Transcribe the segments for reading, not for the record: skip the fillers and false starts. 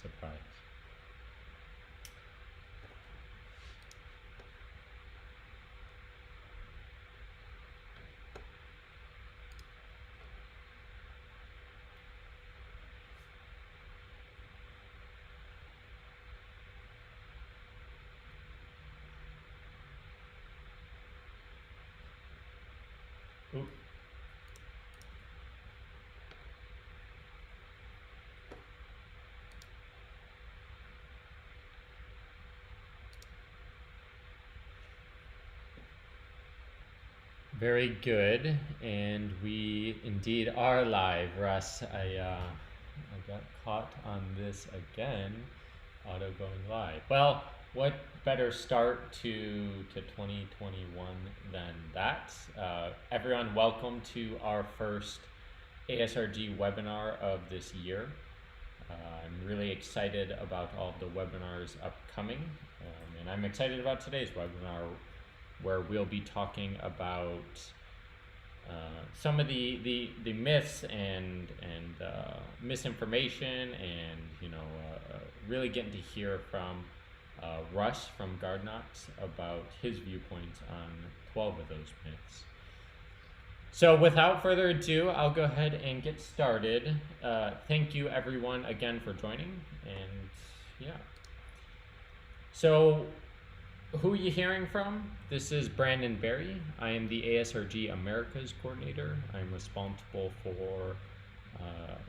surprise. Oop. Very good, and we indeed are live, Russ. I got caught on this again, auto going live. Well, what better start to 2021 than that? Everyone, welcome to our first ASRG webinar of this year. I'm really excited about all the webinars upcoming, and I'm excited about today's webinar, where we'll be talking about some of the myths and misinformation, and really getting to hear from Russ from GuardKnox about his viewpoints on 12 of those myths. So without further ado, I'll go ahead and get started. Thank you everyone again for joining, and yeah. So who are you hearing from? This is Brandon Berry. I am the ASRG Americas coordinator. I'm responsible for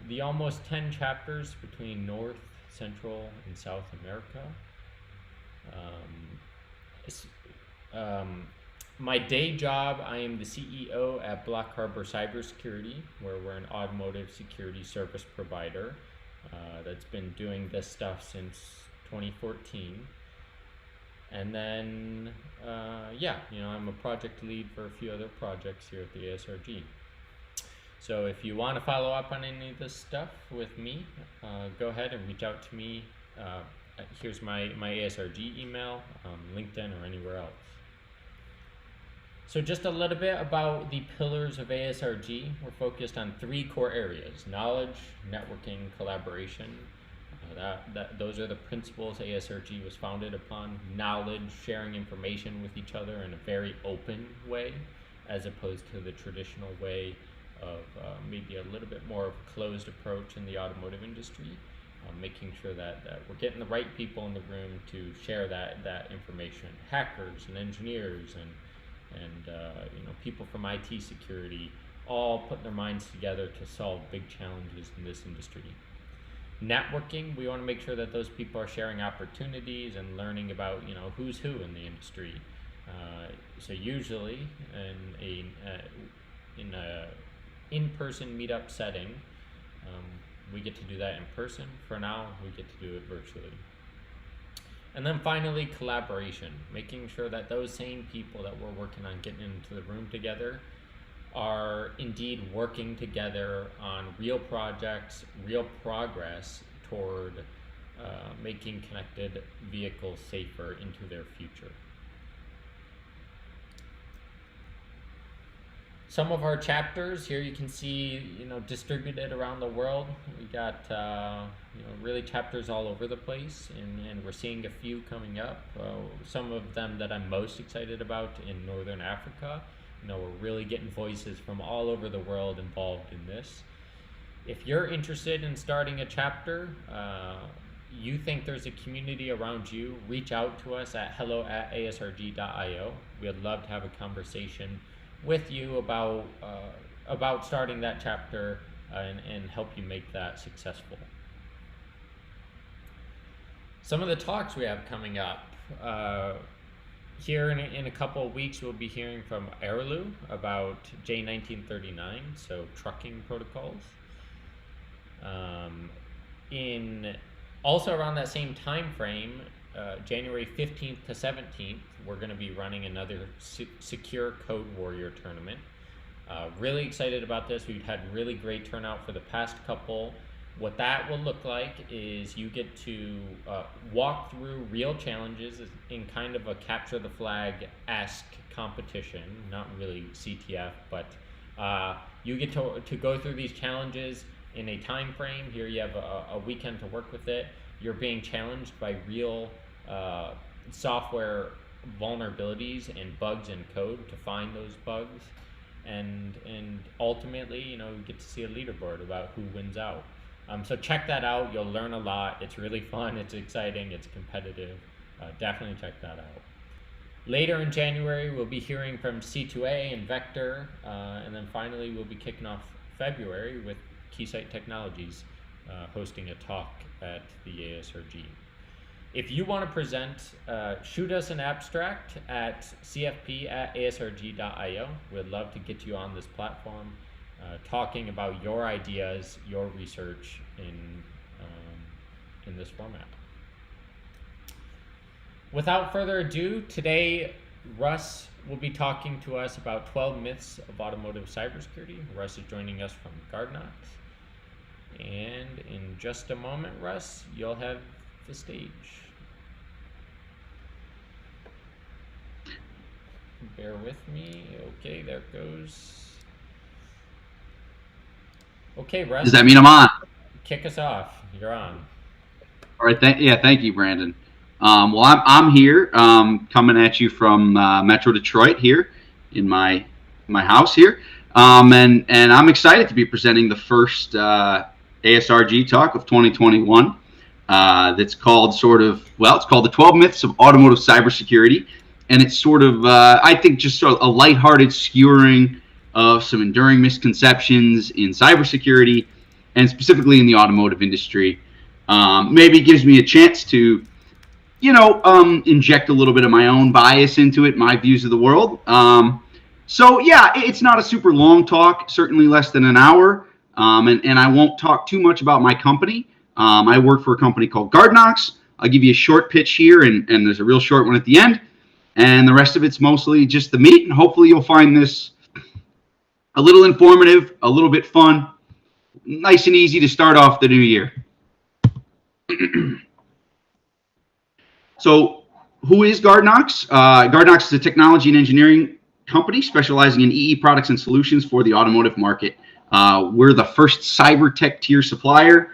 the almost 10 chapters between North, Central, and South America. My day job, I am the CEO at Black Harbor Cybersecurity, where we're an automotive security service provider that's been doing this stuff since 2014. And then, I'm a project lead for a few other projects here at the ASRG. So if you want to follow up on any of this stuff with me, go ahead and reach out to me. Here's my ASRG email, LinkedIn, or anywhere else. So just a little bit about the pillars of ASRG. We're focused on 3 core areas: knowledge, networking, collaboration. Those are the principles ASRG was founded upon. Knowledge, sharing information with each other in a very open way, as opposed to the traditional way of maybe a little bit more of a closed approach in the automotive industry. Making sure that we're getting the right people in the room to share that information. Hackers and engineers and people from IT security, all put their minds together to solve big challenges in this industry. Networking, we want to make sure that those people are sharing opportunities and learning about who's who in the industry. So usually in a in-person meetup setting, we get to do that in person. For now, we get to do it virtually. And then finally, collaboration, making sure that those same people that we're working on getting into the room together are indeed working together on real projects, real progress toward making connected vehicles safer into their future. Some of our chapters here you can see, distributed around the world. We got, really chapters all over the place, and we're seeing a few coming up. Some of them that I'm most excited about in Northern Africa. We're really getting voices from all over the world involved in this. If you're interested in starting a chapter, you think there's a community around you, reach out to us at hello@asrg.io. We'd love to have a conversation with you about starting that chapter and help you make that successful. Some of the talks we have coming up. Here in a couple of weeks, we'll be hearing from Airlu about J1939, so trucking protocols. Also around that same time frame, January 15th to 17th, we're going to be running another Secure Code Warrior tournament. Really excited about this. We've had really great turnout for the past couple. What that will look like is you get to walk through real challenges in kind of a capture the flag-esque competition, not really CTF, but you get to go through these challenges in a time frame. Here you have a weekend to work with it. You're being challenged by real software vulnerabilities and bugs in code to find those bugs, and ultimately, you know, you get to see a leaderboard about who wins out. So check that out. You'll learn a lot. It's really fun. It's exciting. It's competitive. Definitely check that out. Later in January, we'll be hearing from C2A and Vector, and then finally we'll be kicking off February with Keysight Technologies hosting a talk at the ASRG. If you want to present, shoot us an abstract at cfp@asrg.io. We'd love to get you on this platform, talking about your ideas, your research in this format. Without further ado, today Russ will be talking to us about 12 myths of automotive cybersecurity. Russ is joining us from GuardKnox. And in just a moment, Russ, you'll have the stage. Bear with me. Okay, there it goes. Okay, Russ. Does that mean I'm on? Kick us off. You're on. All right. Thank you, Brandon. Well, I'm here, coming at you from Metro Detroit here in my house here, and I'm excited to be presenting the first ASRG talk of 2021. That's called it's called the 12 Myths of Automotive Cybersecurity, and it's sort of I think just sort of a lighthearted skewering of some enduring misconceptions in cybersecurity, and specifically in the automotive industry. Maybe it gives me a chance to inject a little bit of my own bias into it, my views of the world. So yeah, it's not a super long talk, certainly less than an hour. And I won't talk too much about my company. I work for a company called GuardKnox. I'll give you a short pitch here, and there's a real short one at the end. And the rest of it's mostly just the meat. And hopefully you'll find this a little informative, a little bit fun, nice and easy to start off the new year. So who is GuardKnox? GuardKnox is a technology and engineering company specializing in EE products and solutions for the automotive market. We're the first cyber tech tier supplier,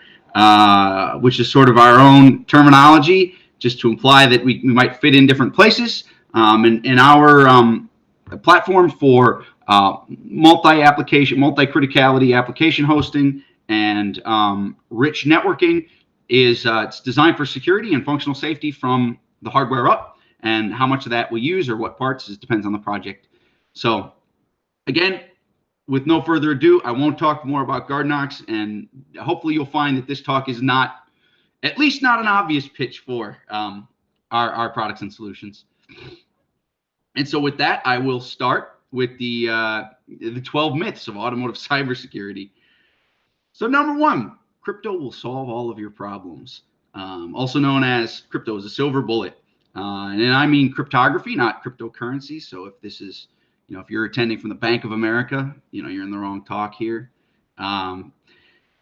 which is sort of our own terminology, just to imply that we might fit in different places. And our platform for multi-application, multi-criticality application hosting and rich networking is it's designed for security and functional safety from the hardware up, and how much of that we use or what parts depends on the project. So again, with no further ado, I won't talk more about GuardKnox, and hopefully you'll find that this talk is at least not an obvious pitch for our products and solutions. And so with that, I will start with the 12 myths of automotive cybersecurity. So number one, crypto will solve all of your problems. Also known as crypto is a silver bullet. And I mean cryptography, not cryptocurrency. So if this is, if you're attending from the Bank of America, you're in the wrong talk here.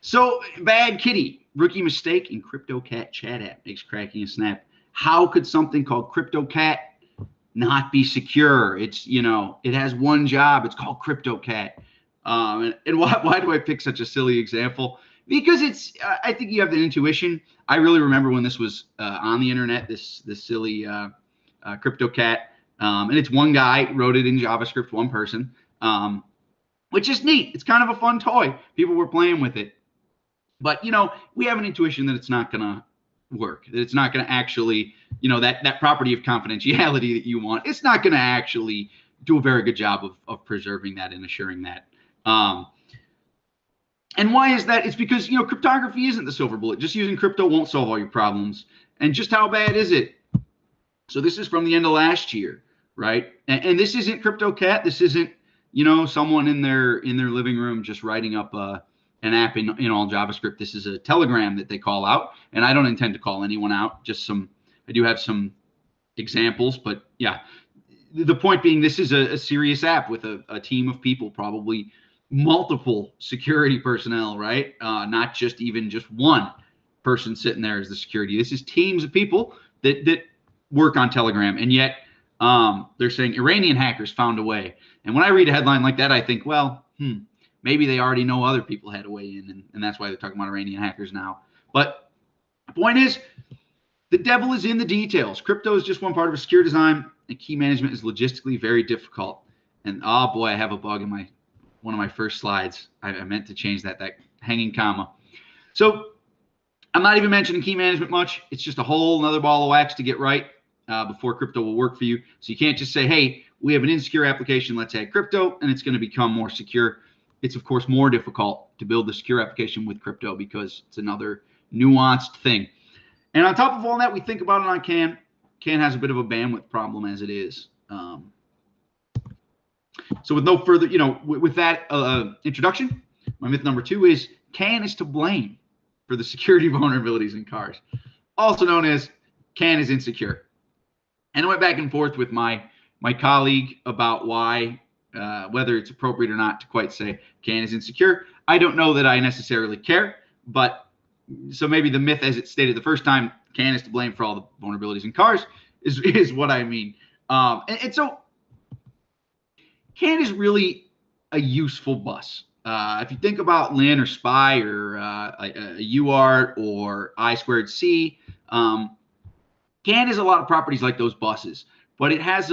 So Bad Kitty, rookie mistake in CryptoCat chat app makes cracking a snap. How could something called CryptoCat not be secure? It's, it has one job. It's called CryptoCat. And why do I pick such a silly example? Because I think you have the intuition. I really remember when this was on the internet, this silly CryptoCat, and it's one guy wrote it in JavaScript, one person, which is neat. It's kind of a fun toy. People were playing with it, but we have an intuition that it's not gonna work. That it's not gonna actually, that property of confidentiality that you want. It's not gonna actually do a very good job of preserving that and assuring that. And why is that? It's because, cryptography isn't the silver bullet. Just using crypto won't solve all your problems. And just how bad is it? So this is from the end of last year, right? And this isn't CryptoCat. This isn't, someone in their living room just writing up an app in all JavaScript. This is a telegram that they call out. And I don't intend to call anyone out. I do have some examples, but yeah. The point being, this is a serious app with a team of people, probably multiple security personnel, right? Not just one person sitting there as the security. This is teams of people that work on Telegram, and yet they're saying Iranian hackers found a way. And when I read a headline like that, I think, well, Maybe they already know other people had a way in, and that's why they're talking about Iranian hackers now. But the point is, the devil is in the details. Crypto is just one part of a secure design, and key management is logistically very difficult. And oh boy, I have a bug in one of my first slides. I meant to change that hanging comma. So I'm not even mentioning key management much. It's just a whole another ball of wax to get right before crypto will work for you. So you can't just say, hey, we have an insecure application, let's add crypto, and it's going to become more secure. It's, of course, more difficult to build a secure application with crypto because it's another nuanced thing. And on top of all that, we think about it on CAN. CAN has a bit of a bandwidth problem as it is. So with no further, with that introduction, my myth number 2 is CAN is to blame for the security vulnerabilities in cars, also known as CAN is insecure. And I went back and forth with my colleague about why, whether it's appropriate or not to quite say CAN is insecure. I don't know that I necessarily care, but so maybe the myth, as it stated the first time, CAN is to blame for all the vulnerabilities in cars, is what I mean. And so CAN is really a useful bus. If you think about LIN or SPI or a UART or I2C, CAN has a lot of properties like those buses, but it has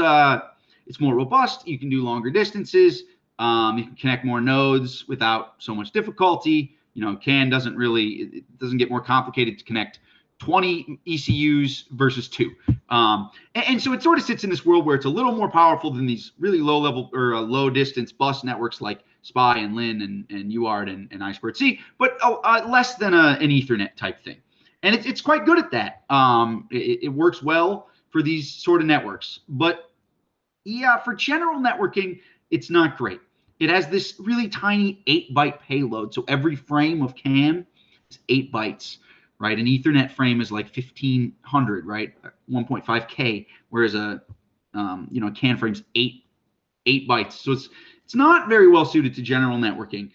it's more robust. You can do longer distances. You can connect more nodes without so much difficulty. CAN it doesn't get more complicated to connect 20 ECUs versus 2. And so it sort of sits in this world where it's a little more powerful than these really low level or low distance bus networks like SPI and LIN and UART and I2C, but less than an Ethernet type thing. And it's quite good at that. It works well for these sort of networks. But yeah, for general networking, it's not great. It has this really tiny 8-byte payload. So every frame of CAN is 8 bytes, right? An Ethernet frame is like 1,500, right? 1.5K, whereas a CAN frame's 8 bytes. So it's not very well suited to general networking.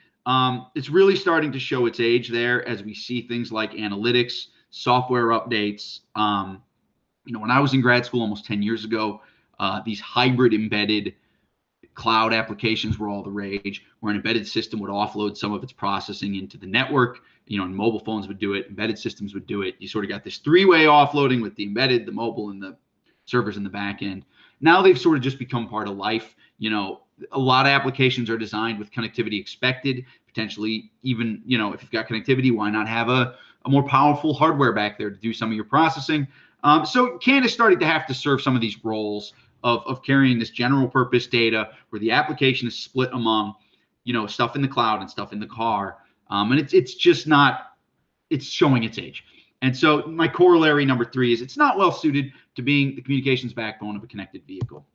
It's really starting to show its age there as we see things like analytics, software updates. When I was in grad school almost 10 years ago, these hybrid embedded cloud applications were all the rage, where an embedded system would offload some of its processing into the network. And mobile phones would do it, embedded systems would do it. You sort of got this 3-way offloading with the embedded, the mobile, and the servers in the back end. Now they've sort of just become part of life. A lot of applications are designed with connectivity expected, potentially even, if you've got connectivity, why not have a more powerful hardware back there to do some of your processing? So CAN is starting to have to serve some of these roles of carrying this general purpose data where the application is split among, stuff in the cloud and stuff in the car. And it's just not, it's showing its age. And so my corollary number 3 is it's not well suited to being the communications backbone of a connected vehicle.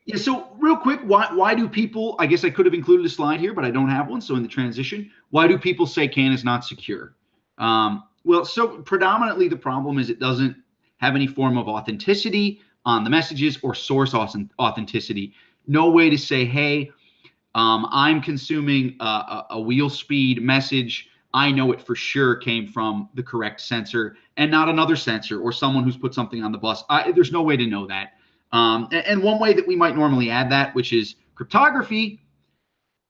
Yeah, so real quick, why do people, I guess I could have included a slide here, but I don't have one. So in the transition, why do people say CAN is not secure? Well, so predominantly the problem is it doesn't have any form of authenticity on the messages or source authenticity. No way to say, hey, I'm consuming a wheel speed message. I know it for sure came from the correct sensor and not another sensor or someone who's put something on the bus. There's no way to know that. And one way that we might normally add that, which is cryptography,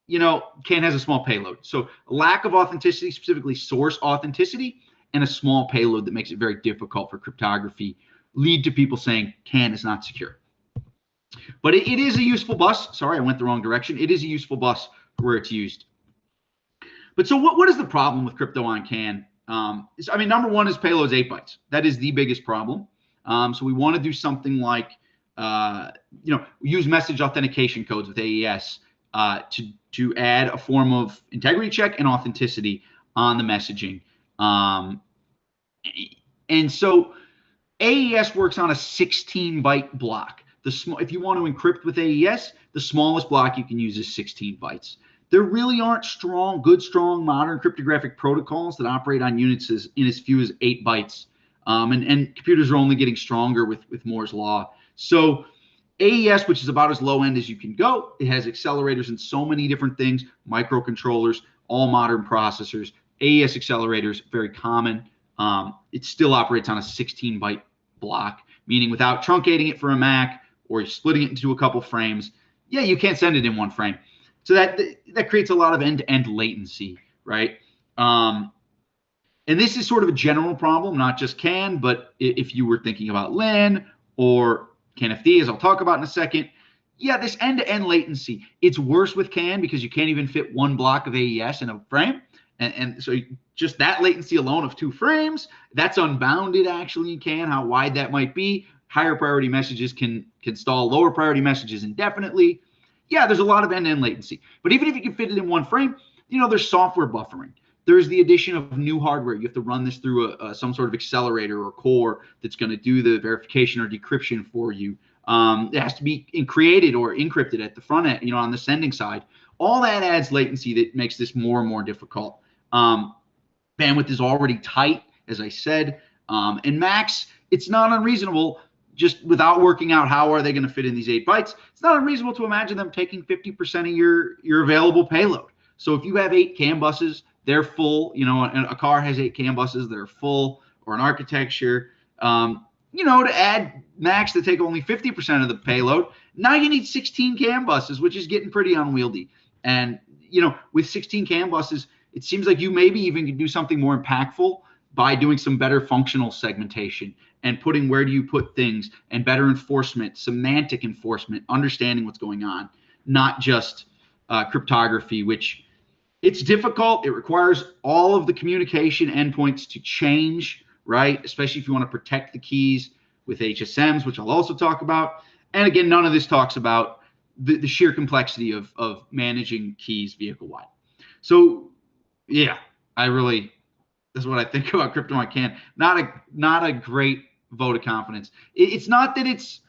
CAN has a small payload. So lack of authenticity, specifically source authenticity, and a small payload that makes it very difficult for cryptography lead to people saying CAN is not secure. But it is a useful bus. Sorry, I went the wrong direction. It is a useful bus where it's used. But so what is the problem with crypto on CAN? Number 1 is payload's 8 bytes. That is the biggest problem. So we want to do something like, use message authentication codes with AES to add a form of integrity check and authenticity on the messaging. And so AES works on a 16-byte block. If you want to encrypt with AES, the smallest block you can use is 16 bytes. There really aren't strong modern cryptographic protocols that operate on units in as few as 8 bytes. And computers are only getting stronger with Moore's law. So AES, which is about as low end as you can go, it has accelerators in so many different things, microcontrollers, all modern processors. AES accelerators, very common. It still operates on a 16-byte block, meaning without truncating it for a Mac or splitting it into a couple frames. Yeah, you can't send it in one frame. So that creates a lot of end-to-end latency, right? And this is sort of a general problem, not just CAN, but if you were thinking about LAN or CAN-FD, as I'll talk about in a second, yeah, this end-to-end latency, it's worse with CAN because you can't even fit one block of AES in a frame. And so just that latency alone of 2 frames, that's unbounded actually in CAN, how wide that might be. Higher priority messages can stall lower priority messages indefinitely. Yeah, there's a lot of end-to-end latency. But even if you can fit it in 1 frame, there's software buffering. There's the addition of new hardware. You have to run this through some sort of accelerator or core that's going to do the verification or decryption for you. It has to be created or encrypted at the front end, on the sending side. All that adds latency that makes this more and more difficult. Bandwidth is already tight, as I said, and max, it's not unreasonable, just without working out how are they going to fit in these 8 bytes, it's not unreasonable to imagine them taking 50% of your available payload. So if you have 8 CAN buses, they're full, and a car has 8 CAN buses, they're full, or an architecture, to add max to take only 50% of the payload, now you need 16 CAN buses, which is getting pretty unwieldy. And, with 16 CAN buses, it seems like you maybe even can do something more impactful by doing some better functional segmentation and putting where do you put things and better enforcement, semantic enforcement, understanding what's going on, not just cryptography, which it's difficult. It requires all of the communication endpoints to change, right? Especially if you want to protect the keys with HSMs, which I'll also talk about. And again, none of this talks about the sheer complexity of managing keys vehicle-wide. So yeah, that's what I think about crypto on CAN. Not a great vote of confidence. It's not that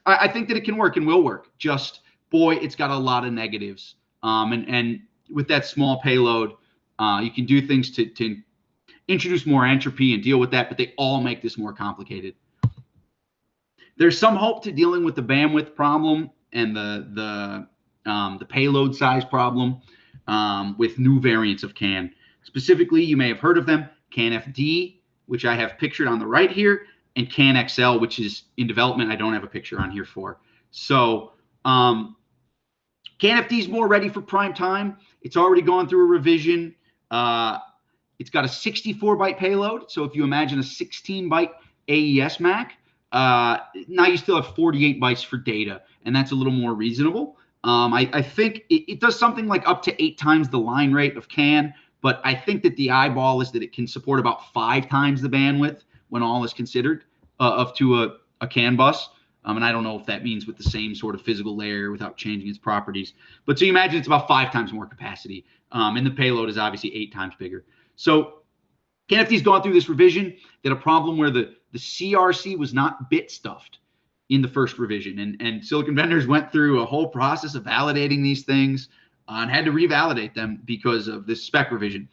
I think that it can work and will work. Just, boy, it's got a lot of negatives. And with that small payload, you can do things to introduce more entropy and deal with that, but they all make this more complicated. There's some hope to dealing with the bandwidth problem and the payload size problem with new variants of CAN. Specifically, you may have heard of them, CAN-FD, which I have pictured on the right here, and CAN-XL, which is in development. I don't have a picture on here for. So CAN-FD is more ready for prime time. It's already gone through a revision. It's got a 64-byte payload. So if you imagine a 16-byte AES MAC, now you still have 48 bytes for data, and that's a little more reasonable. I think it does something like up to 8 times the line rate of CAN, but I think that the eyeball is that it can support about 5 times the bandwidth when all is considered to a CAN bus. And I don't know if that means with the same sort of physical layer without changing its properties. But so you imagine it's about 5 times more capacity. And the payload is obviously 8 times bigger. So CAN-FD's gone through this revision. They had a problem where the CRC was not bit stuffed in the first revision. And silicon vendors went through a whole process of validating these things and had to revalidate them because of this spec revision.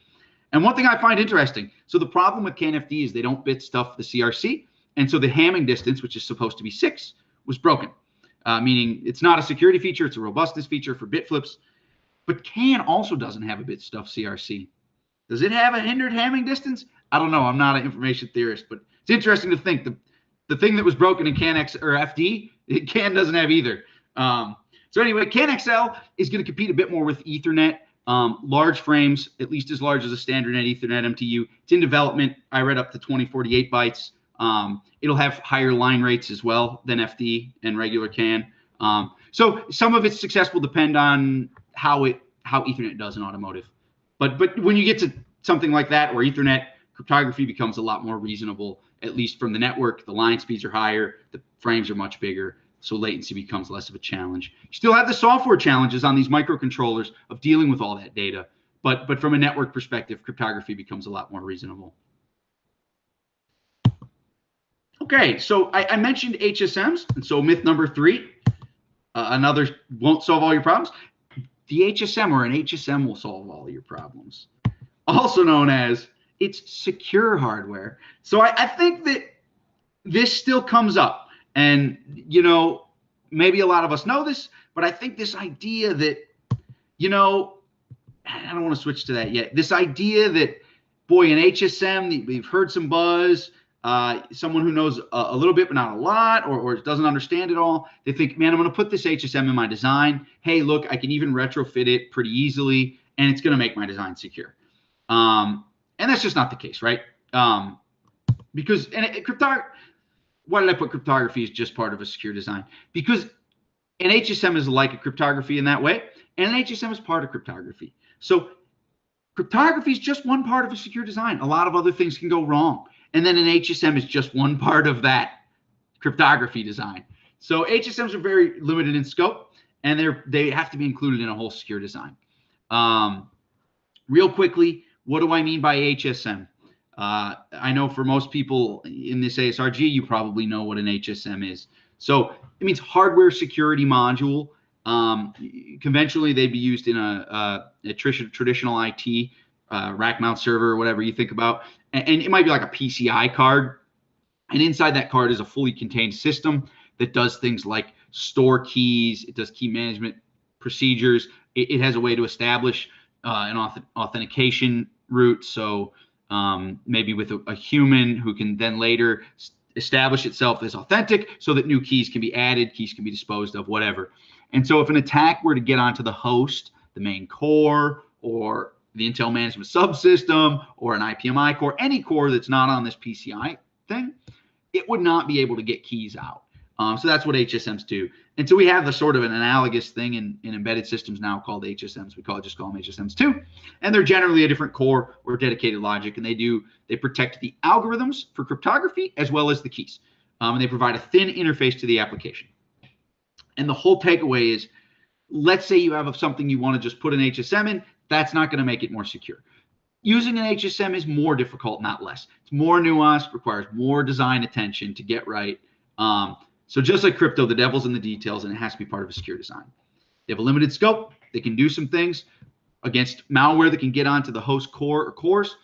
And one thing I find interesting, so the problem with CAN-FD is they don't bit stuff the CRC. And so the Hamming distance, which is supposed to be 6, was broken, meaning it's not a security feature, it's a robustness feature for bit flips. But CAN also doesn't have a bit stuff CRC. Does it have a hindered Hamming distance? I don't know. I'm not an information theorist, but it's interesting to think the thing that was broken in CAN-X or FD, CAN doesn't have either. So anyway, CAN-XL is going to compete a bit more with Ethernet. Large frames, at least as large as a standard net Ethernet MTU. It's in development. I read up to 2048 bytes. It'll have higher line rates as well than FD and regular CAN. So some of its success will depend on how Ethernet does in automotive. But when you get to something like that, where Ethernet cryptography becomes a lot more reasonable, at least from the network, the line speeds are higher, the frames are much bigger, so latency becomes less of a challenge. You still have the software challenges on these microcontrollers of dealing with all that data, but from a network perspective, cryptography becomes a lot more reasonable. Okay, so I mentioned HSMs, and so myth number 3, another won't solve all your problems. The HSM or an HSM will solve all your problems. Also known as it's secure hardware. So I think that this still comes up. And, maybe a lot of us know this, but I think this idea that, I don't want to switch to that yet. This idea that, boy, in HSM, we've heard some buzz. someone who knows a little bit but not a lot, or doesn't understand it all, they think, man, I'm going to put this HSM in my design. Hey, look, I can even retrofit it pretty easily, and it's going to make my design secure. And that's just not the case, right? Because why did I put cryptography as just part of a secure design? Because an HSM is like a cryptography in that way, and an HSM is part of cryptography. So cryptography is just one part of a secure design. A lot of other things can go wrong. And then an HSM is just one part of that cryptography design. So HSMs are very limited in scope, and they have to be included in a whole secure design. Real quickly, what do I mean by HSM? I know for most people in this ASRG, you probably know what an HSM is. So it means hardware security module. Conventionally, they'd be used in a traditional IT, rack mount server, or whatever you think about. And it might be like a PCI card. And inside that card is a fully contained system that does things like store keys. It does key management procedures. It has a way to establish an authentication route. So maybe with a human who can then later establish itself as authentic so that new keys can be added, keys can be disposed of, whatever. And so if an attack were to get onto the host, the main core, or the Intel management subsystem, or an IPMI core, any core that's not on this PCI thing, it would not be able to get keys out. So that's what HSMs do. And so we have the sort of an analogous thing in embedded systems now called HSMs. We just call them HSMs too. And they're generally a different core or dedicated logic. And they protect the algorithms for cryptography as well as the keys. And they provide a thin interface to the application. And the whole takeaway is, let's say you have something you want to just put an HSM in, that's not going to make it more secure. Using an HSM is more difficult, not less. It's more nuanced, requires more design attention to get right. So just like crypto, the devil's in the details, and it has to be part of a secure design. They have a limited scope. They can do some things against malware that can get onto the host core or cores.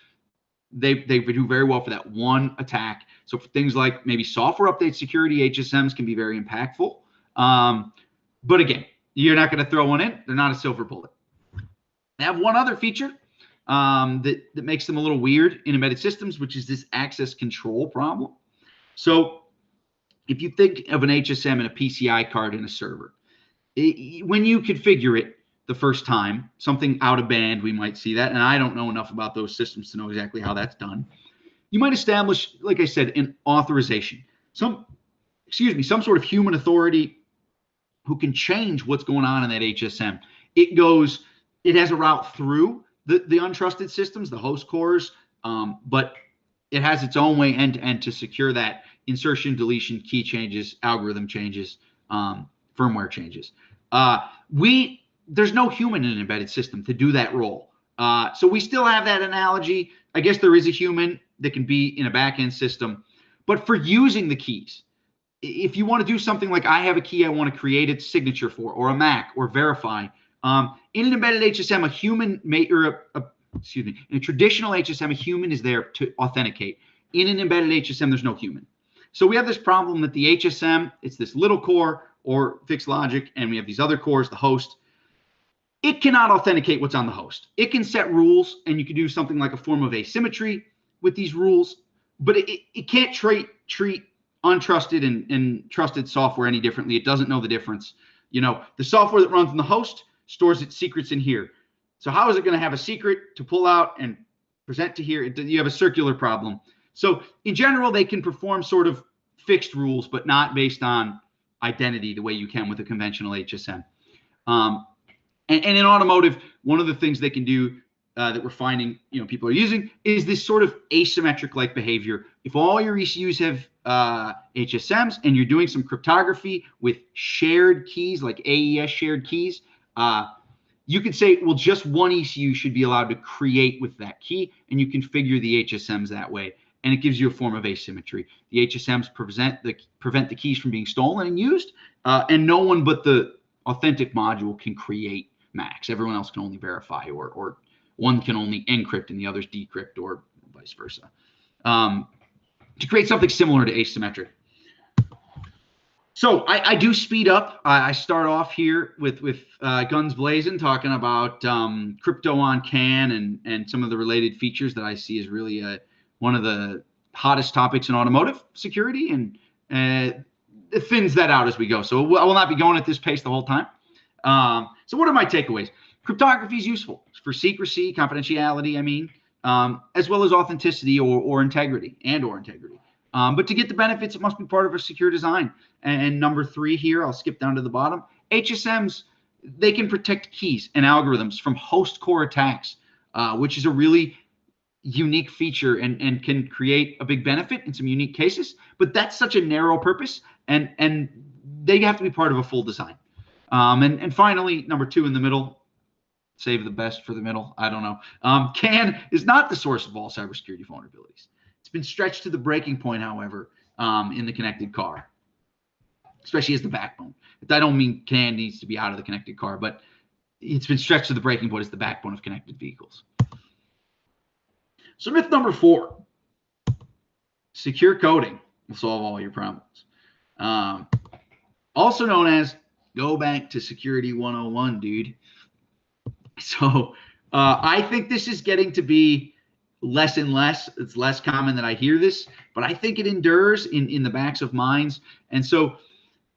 They do very well for that one attack. So for things like maybe software update security, HSMs can be very impactful. But again, you're not going to throw one in. They're not a silver bullet. They have one other feature that makes them a little weird in embedded systems, which is this access control problem. So if you think of an HSM and a PCI card in a server, when you configure it the first time, something out of band, we might see that. And I don't know enough about those systems to know exactly how that's done. You might establish, like I said, an authorization, some sort of human authority who can change what's going on in that HSM. It has a route through the untrusted systems, the host cores, but it has its own way end to end to secure that insertion, deletion, key changes, algorithm changes, firmware changes. There's no human in an embedded system to do that role. So we still have that analogy. I guess there is a human that can be in a back-end system, but for using the keys, if you want to do something like I have a key I want to create its signature for, or a MAC, or verify, in an embedded HSM, a human in a traditional HSM, a human is there to authenticate. In an embedded HSM, there's no human. So we have this problem that the HSM, it's this little core or fixed logic, and we have these other cores, the host. It cannot authenticate what's on the host. It can set rules, and you can do something like a form of asymmetry with these rules, but it can't treat untrusted and trusted software any differently. It doesn't know the difference. The software that runs on the host stores its secrets in here. So how is it going to have a secret to pull out and present to here? You have a circular problem. So in general, they can perform sort of fixed rules, but not based on identity the way you can with a conventional HSM. And in automotive, one of the things they can do that we're finding people are using is this sort of asymmetric-like behavior. If all your ECUs have HSMs and you're doing some cryptography with shared keys, like AES shared keys, you could say, well, just one ECU should be allowed to create with that key, and you configure the HSMs that way. And it gives you a form of asymmetry. The HSMs prevent the keys from being stolen and used, and no one but the authentic module can create MACs. Everyone else can only verify, or one can only encrypt and the others decrypt, or vice versa. To create something similar to asymmetric. So I do speed up. I start off here with guns blazing, talking about crypto on CAN and some of the related features that I see as really one of the hottest topics in automotive security, and it thins that out as we go. So I will not be going at this pace the whole time. So what are my takeaways? Cryptography is useful for secrecy, confidentiality, as well as authenticity or integrity or integrity. But to get the benefits, it must be part of a secure design. And number 3 here, I'll skip down to the bottom. HSMs, they can protect keys and algorithms from host core attacks, which is a really unique feature and can create a big benefit in some unique cases. But that's such a narrow purpose, and they have to be part of a full design. And finally, number 2 in the middle, save the best for the middle. I don't know. CAN is not the source of all cybersecurity vulnerabilities. It's been stretched to the breaking point, however, in the connected car, especially as the backbone. I don't mean CAN needs to be out of the connected car, but it's been stretched to the breaking point as the backbone of connected vehicles. So myth number 4, secure coding will solve all your problems. Also known as go back to security 101, dude. So I think this is getting to be less and less. It's less common that I hear this, but I think it endures in the backs of minds. And so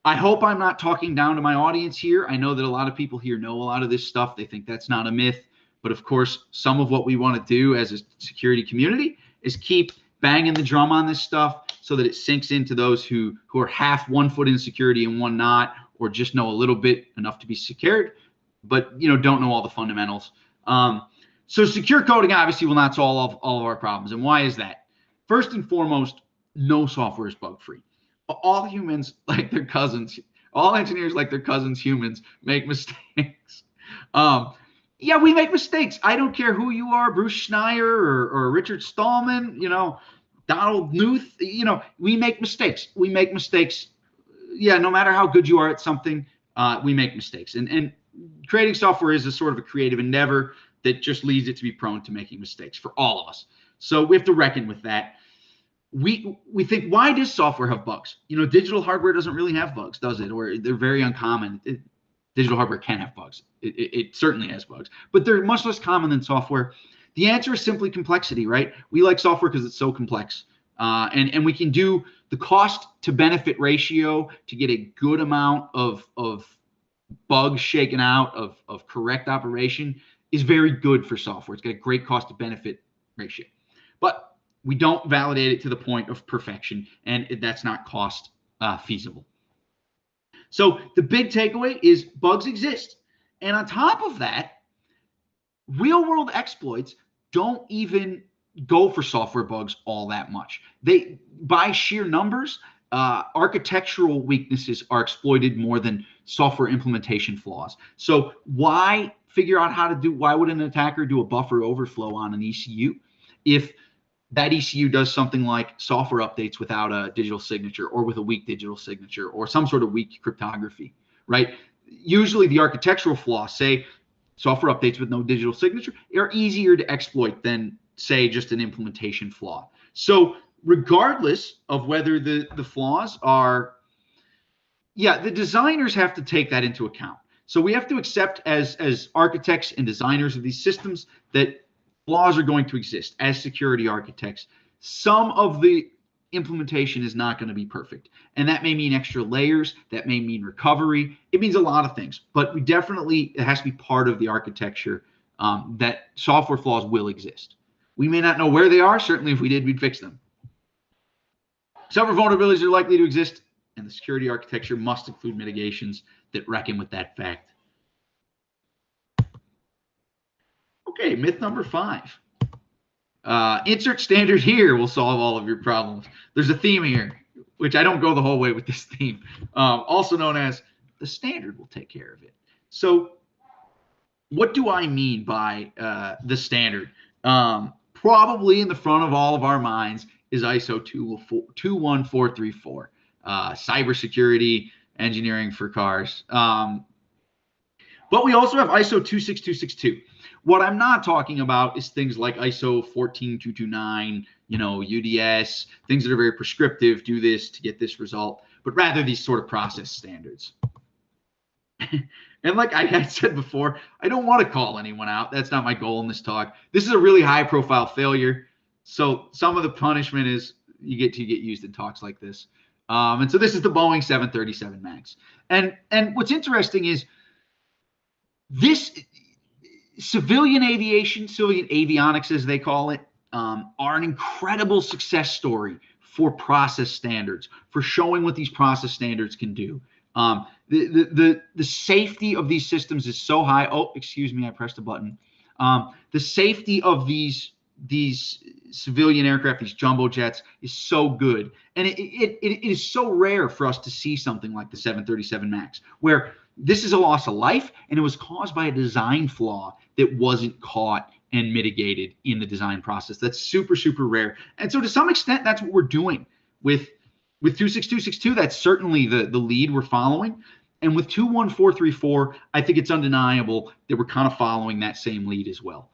I hope I'm not talking down to my audience here. I know that a lot of people here know a lot of this stuff. They think that's not a myth. But of course, some of what we want to do as a security community is keep banging the drum on this stuff so that it sinks into those who are half one foot in security and one not, or just know a little bit enough to be secured, but don't know all the fundamentals. So secure coding obviously will not solve all of our problems. And why is that? First and foremost, no software is bug free. All humans, like their cousins, all engineers, like their cousins, humans, make mistakes. Yeah, we make mistakes. I don't care who you are, Bruce Schneier or Richard Stallman, Donald Knuth, we make mistakes. We make mistakes. Yeah, no matter how good you are at something, we make mistakes. And creating software is a sort of a creative endeavor that just leads it to be prone to making mistakes for all of us. So we have to reckon with that. We think, why does software have bugs? Digital hardware doesn't really have bugs, does it? Or they're very uncommon. Digital hardware can have bugs. It certainly has bugs, but they're much less common than software. The answer is simply complexity, right? We like software because it's so complex. And we can do the cost to benefit ratio to get a good amount of bugs shaken out, of correct operation is very good for software. It's got a great cost to benefit ratio. But we don't validate it to the point of perfection, and that's not cost feasible. So the big takeaway is bugs exist. And on top of that, real world exploits don't even go for software bugs all that much. They, by sheer numbers, architectural weaknesses are exploited more than software implementation flaws. So why would an attacker do a buffer overflow on an ECU if that ECU does something like software updates without a digital signature, or with a weak digital signature, or some sort of weak cryptography, right? Usually the architectural flaws, say software updates with no digital signature, are easier to exploit than, say, just an implementation flaw. So regardless of whether the flaws are, the designers have to take that into account. So we have to accept as architects and designers of these systems that flaws are going to exist as security architects. Some of the implementation is not going to be perfect. And that may mean extra layers. That may mean recovery. It means a lot of things. But it has to be part of the architecture that software flaws will exist. We may not know where they are. Certainly, if we did, we'd fix them. Several vulnerabilities are likely to exist, and the security architecture must include mitigations that reckon with that fact. Okay, myth number 5. Insert standard here will solve all of your problems. There's a theme here, which I don't go the whole way with this theme. Also known as the standard will take care of it. So what do I mean by the standard? Probably in the front of all of our minds is ISO 21434, cybersecurity engineering for cars. But we also have ISO 26262. What I'm not talking about is things like ISO 14229, UDS, things that are very prescriptive, do this to get this result, but rather these sort of process standards. And like I had said before, I don't want to call anyone out. That's not my goal in this talk. This is a really high profile failure. So some of the punishment is you get used in talks like this. And so this is the Boeing 737 MAX. And what's interesting is this civilian aviation, civilian avionics as they call it, are an incredible success story for process standards, for showing what these process standards can do. The safety of these systems is so high. Oh, excuse me, I pressed a button. The safety of these civilian aircraft, these jumbo jets, is so good, and it is so rare for us to see something like the 737 MAX, where this is a loss of life, and it was caused by a design flaw that wasn't caught and mitigated in the design process. That's super, super rare. And so to some extent, that's what we're doing with 26262. That's certainly the lead we're following. And with 21434, I think it's undeniable that we're kind of following that same lead as well.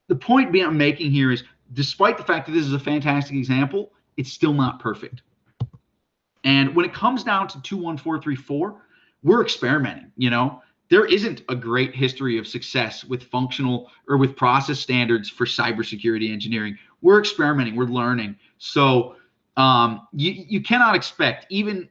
The point I'm making here is, despite the fact that this is a fantastic example, it's still not perfect. And when it comes down to 21434, we're experimenting. There isn't a great history of success with functional or with process standards for cybersecurity engineering. We're experimenting, we're learning. So you cannot expect, even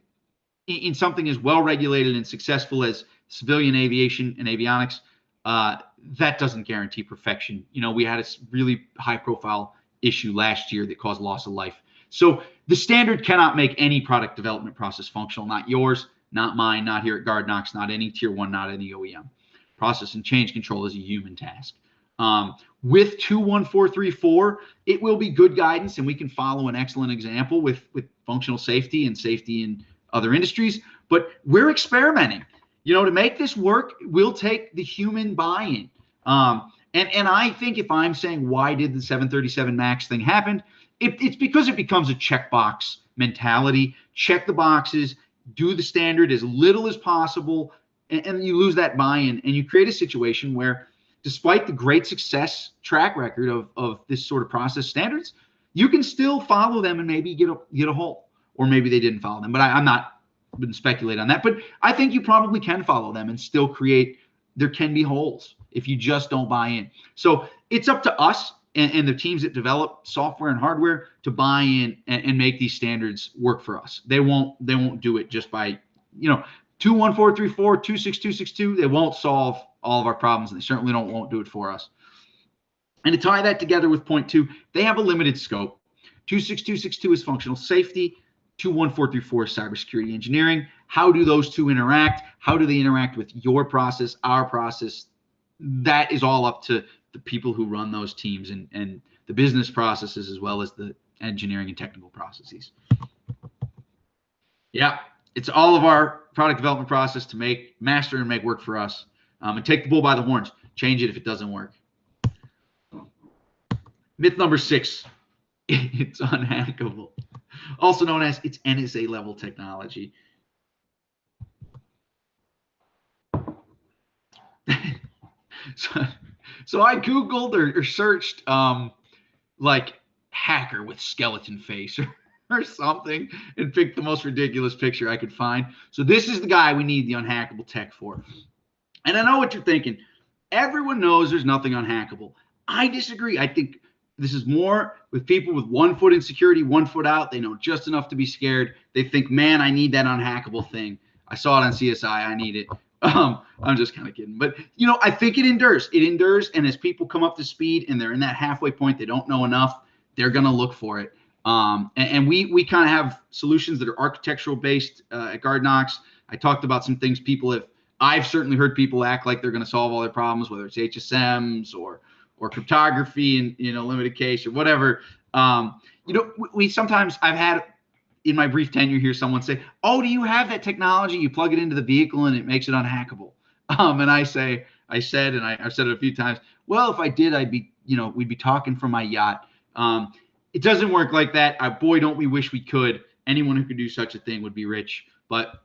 in something as well regulated and successful as civilian aviation and avionics, that doesn't guarantee perfection. We had a really high profile issue last year that caused loss of life. So the standard cannot make any product development process functional, not yours, not mine, not here at GuardKnox, not any tier one, not any OEM. Process and change control is a human task. With 21434, it will be good guidance, and we can follow an excellent example with functional safety and safety in other industries. But we're experimenting. To make this work, we'll take the human buy-in. And I think if I'm saying why did the 737 MAX thing happen, it's because it becomes a checkbox mentality. Check the boxes, do the standard as little as possible, and you lose that buy-in, and you create a situation where, despite the great success track record of this sort of process standards, you can still follow them and maybe get a hole, or maybe they didn't follow them. But I'm not going to speculate on that. But I think you probably can follow them and still create. There can be holes if you just don't buy in. So it's up to us and the teams that develop software and hardware to buy in and make these standards work for us. They won't do it just by 21434, 26262. They won't solve all of our problems, and they certainly won't do it for us. And to tie that together with point 2, they have a limited scope. 26262 is functional safety. 21434 is cybersecurity engineering. How do those two interact? How do they interact with your process, our process? That is all up to the people who run those teams and the business processes, as well as the engineering and technical processes. Yeah, it's all of our product development process to master and make work for us. And take the bull by the horns. Change it if it doesn't work. Myth number 6, it's unhackable. Also known as it's NSA level technology. So I Googled or searched like hacker with skeleton face or something, and picked the most ridiculous picture I could find. So this is the guy we need the unhackable tech for. And I know what you're thinking. Everyone knows there's nothing unhackable. I disagree. I think this is more with people with 1 foot in security, 1 foot out. They know just enough to be scared. They think, man, I need that unhackable thing. I saw it on CSI. I need it. I'm just kind of kidding. But, I think it endures. It endures. And as people come up to speed and they're in that halfway point, they don't know enough, they're going to look for it. And we kind of have solutions that are architectural based at GuardKnox. I talked about some things I've certainly heard people act like they're going to solve all their problems, whether it's HSMs or cryptography in limited case or whatever. We sometimes, I've had in my brief tenure here, someone say, "Oh, do you have that technology? You plug it into the vehicle and it makes it unhackable." And I've said it a few times, well, if I did, we'd be talking from my yacht. It doesn't work like that. Boy, don't we wish we could. Anyone who could do such a thing would be rich. But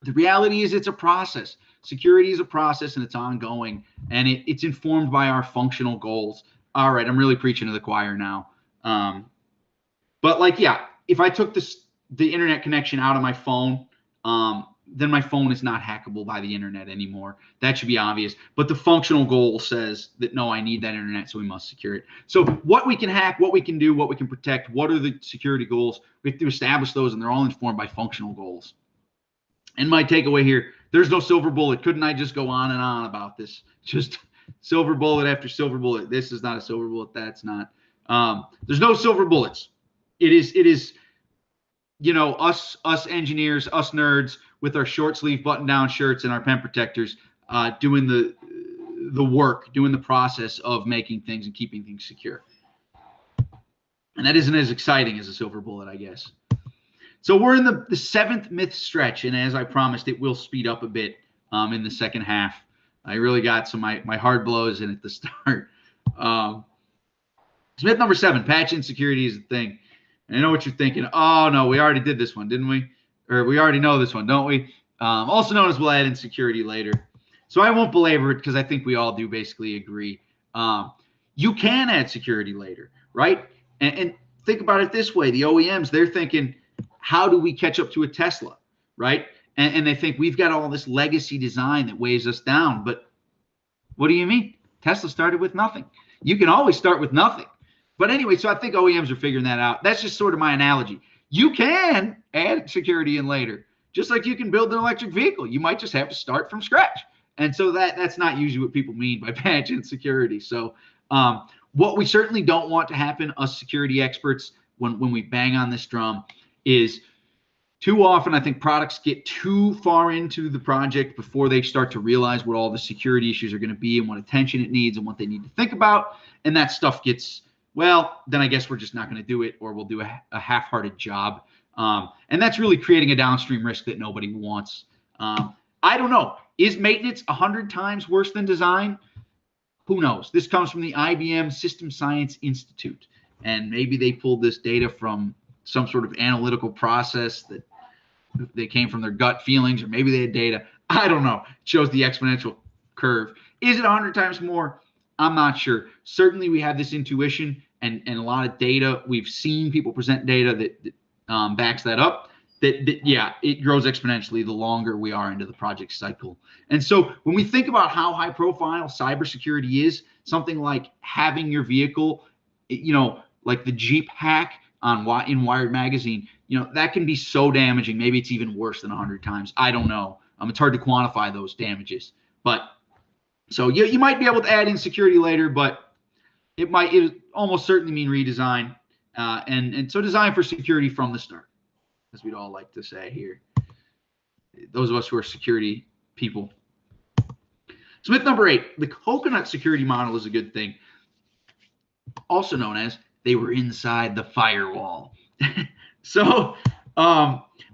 the reality is it's a process. Security is a process, and it's ongoing, and it's informed by our functional goals. All right, I'm really preaching to the choir now. But if I took the internet connection out of my phone, then my phone is not hackable by the internet anymore. That should be obvious. But the functional goal says that, no, I need that internet, so we must secure it. So what we can hack, what we can do, what we can protect, what are the security goals? We have to establish those, and they're all informed by functional goals. And my takeaway here, there's no silver bullet. Couldn't I just go on and on about this? Just silver bullet after silver bullet. This is not a silver bullet. That's not. There's no silver bullets. It is, you know, us engineers, us nerds with our short sleeve button down shirts and our pen protectors, doing the work, doing the process of making things and keeping things secure. And that isn't as exciting as a silver bullet, I guess. So we're in the seventh myth stretch, and as I promised, it will speed up a bit in the second half. I really got some my hard blows in at the start. Myth number 7, patch insecurity is the thing. And I know what you're thinking. Oh, no, we already did this one, didn't we? Or we already know this one, don't we? Also known as we'll add insecurity later. So I won't belabor it because I think we all do basically agree. You can add security later, right? And think about it this way. The OEMs, they're thinking, how do we catch up to a Tesla, right? And they think we've got all this legacy design that weighs us down. But what do you mean? Tesla started with nothing. You can always start with nothing. But anyway, so I think OEMs are figuring that out. That's just sort of my analogy. You can add security in later, just like you can build an electric vehicle. You might just have to start from scratch. And so that's not usually what people mean by patch insecurity. So what we certainly don't want to happen, us security experts, when we bang on this drum, is too often I think products get too far into the project before they start to realize what all the security issues are going to be and what attention it needs and what they need to think about. And that stuff gets, well, then I guess we're just not going to do it, or we'll do a half-hearted job. And that's really creating a downstream risk that nobody wants. I don't know. Is maintenance 100 times worse than design? Who knows? This comes from the IBM System Science Institute. And maybe they pulled this data from some sort of analytical process that they came from their gut feelings, or maybe they had data. I don't know. It shows the exponential curve. Is it 100 times more? I'm not sure. Certainly we have this intuition and a lot of data. We've seen people present data that backs that up. That yeah, it grows exponentially the longer we are into the project cycle. And so when we think about how high profile cybersecurity is, something like having your vehicle, you know, like the Jeep hack in Wired magazine, you know, that can be so damaging. Maybe it's even worse than 100 times. I don't know. It's hard to quantify those damages. But so you might be able to add in security later, but it almost certainly mean redesign. And so design for security from the start, as we'd all like to say here, those of us who are security people. So myth number 8, the coconut security model is a good thing, also known as they were inside the firewall. So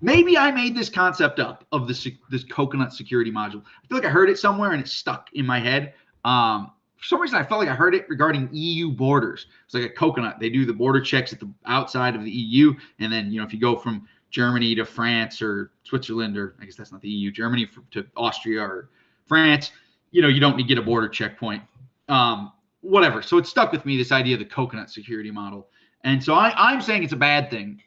maybe I made this concept up of this coconut security module. I feel like I heard it somewhere and it stuck in my head. For some reason, I felt like I heard it regarding EU borders. It's like a coconut. They do the border checks at the outside of the EU, and then, you know, if you go from Germany to France or Switzerland, or I guess that's not the EU, Germany to Austria or France, you know, you don't need to get a border checkpoint. Whatever. So it stuck with me, this idea of the coconut security model. And so I'm saying it's a bad thing,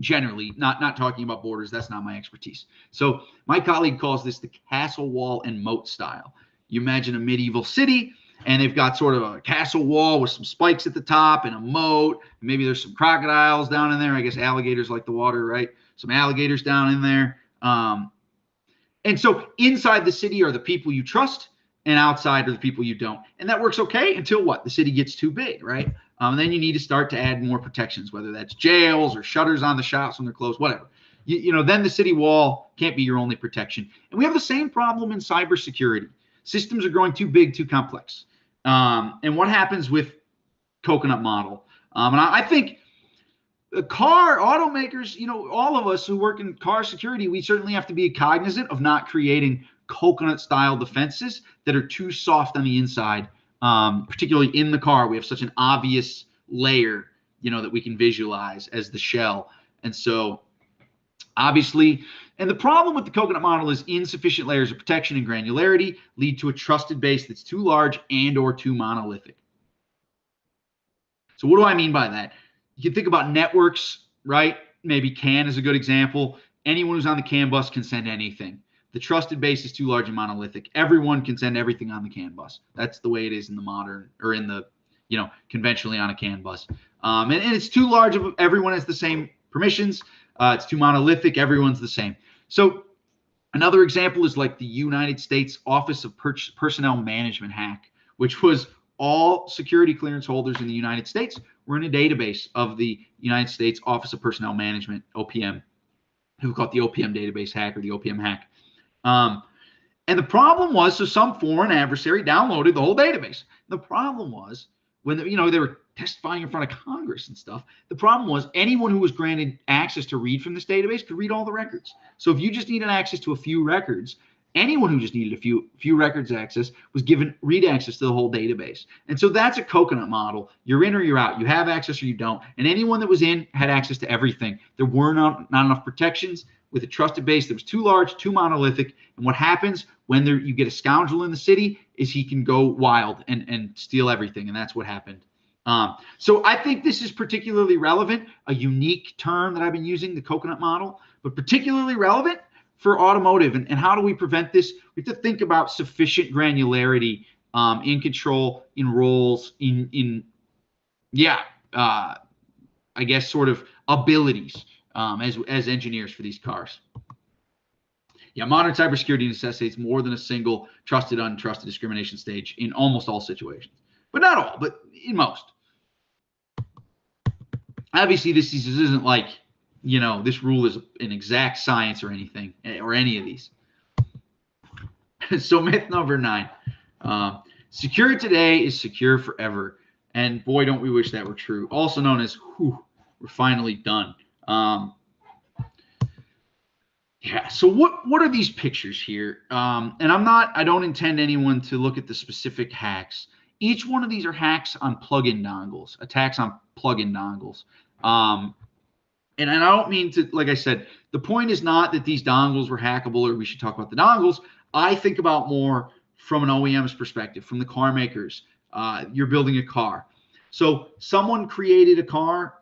generally, not talking about borders. That's not my expertise. So my colleague calls this the castle wall and moat style. You imagine a medieval city, and they've got sort of a castle wall with some spikes at the top and a moat. Maybe there's some crocodiles down in there. I guess alligators like the water, right? Some alligators down in there. And so inside the city are the people you trust, and outside are the people you don't. And that works okay until what? The city gets too big, right? And then you need to start to add more protections, whether that's jails or shutters on the shops when they're closed, whatever. You know, then the city wall can't be your only protection. And we have the same problem in cybersecurity. Systems are growing too big, too complex. And what happens with coconut model? And I think automakers, you know, all of us who work in car security, we certainly have to be cognizant of not creating coconut style defenses that are too soft on the inside, particularly in the car. We have such an obvious layer, you know, that we can visualize as the shell. And so obviously, and the problem with the coconut model is insufficient layers of protection and granularity lead to a trusted base that's too large and or too monolithic. So what do I mean by that? You can think about networks, right? Maybe CAN is a good example. anyone who's on the CAN bus can send anything. The trusted base is too large and monolithic. Everyone can send everything on the CAN bus. That's the way it is in the modern, or in the, conventionally on a CAN bus. And it's too large. Everyone has the same permissions. It's too monolithic. Everyone's the same. So another example is like the United States Office of Personnel Management hack, which was all security clearance holders in the United States were in a database of the United States Office of Personnel Management, OPM, who call it the OPM database hack or the OPM hack. And the problem was, so some foreign adversary downloaded the whole database. The problem was when they were testifying in front of Congress and stuff. The problem was anyone who was granted access to read from this database could read all the records. So if you just needed access to a few records, anyone who just needed a few records access was given read access to the whole database. And so that's a coconut model. You're in or you're out. You have access or you don't. And anyone that was in had access to everything. There were not enough protections with a trusted base that was too large, too monolithic. And what happens when you get a scoundrel in the city is he can go wild and steal everything. And that's what happened. So I think this is particularly relevant, a unique term that I've been using, the coconut model, but particularly relevant for automotive. And how do we prevent this? We have to think about sufficient granularity in control, in roles, I guess sort of abilities as engineers for these cars. Yeah, modern cybersecurity necessitates more than a single trusted, untrusted discrimination stage in almost all situations. But not all, but in most. Obviously, this isn't like, this rule is an exact science or anything, or any of these. So myth number 9. Secure today is secure forever. And boy, don't we wish that were true. Also known as, we're finally done. So what are these pictures here? And I don't intend anyone to look at the specific hacks. Each one of these are hacks on plug-in dongles, attacks on plug-in dongles. And I don't mean to, like I said, the point is not that these dongles were hackable or we should talk about the dongles. I think about more from an OEM's perspective, from the car makers. You're building a car. So someone created a car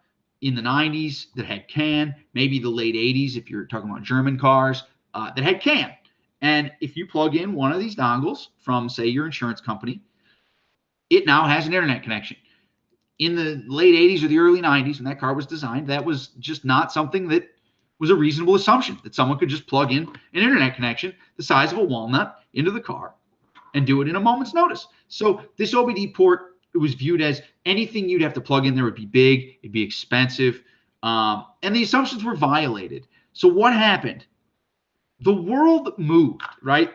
in the 90s that had CAN, maybe the late 80s if you're talking about German cars, that had CAN. And if you plug in one of these dongles from, say, your insurance company, it now has an internet connection. In the late 80s or the early 90s, when that car was designed, that was just not something that was a reasonable assumption, that someone could just plug in an internet connection the size of a walnut into the car and do it in a moment's notice. So this OBD port, it was viewed as anything you'd have to plug in there would be big, it'd be expensive, and the assumptions were violated. So what happened? The world moved, right?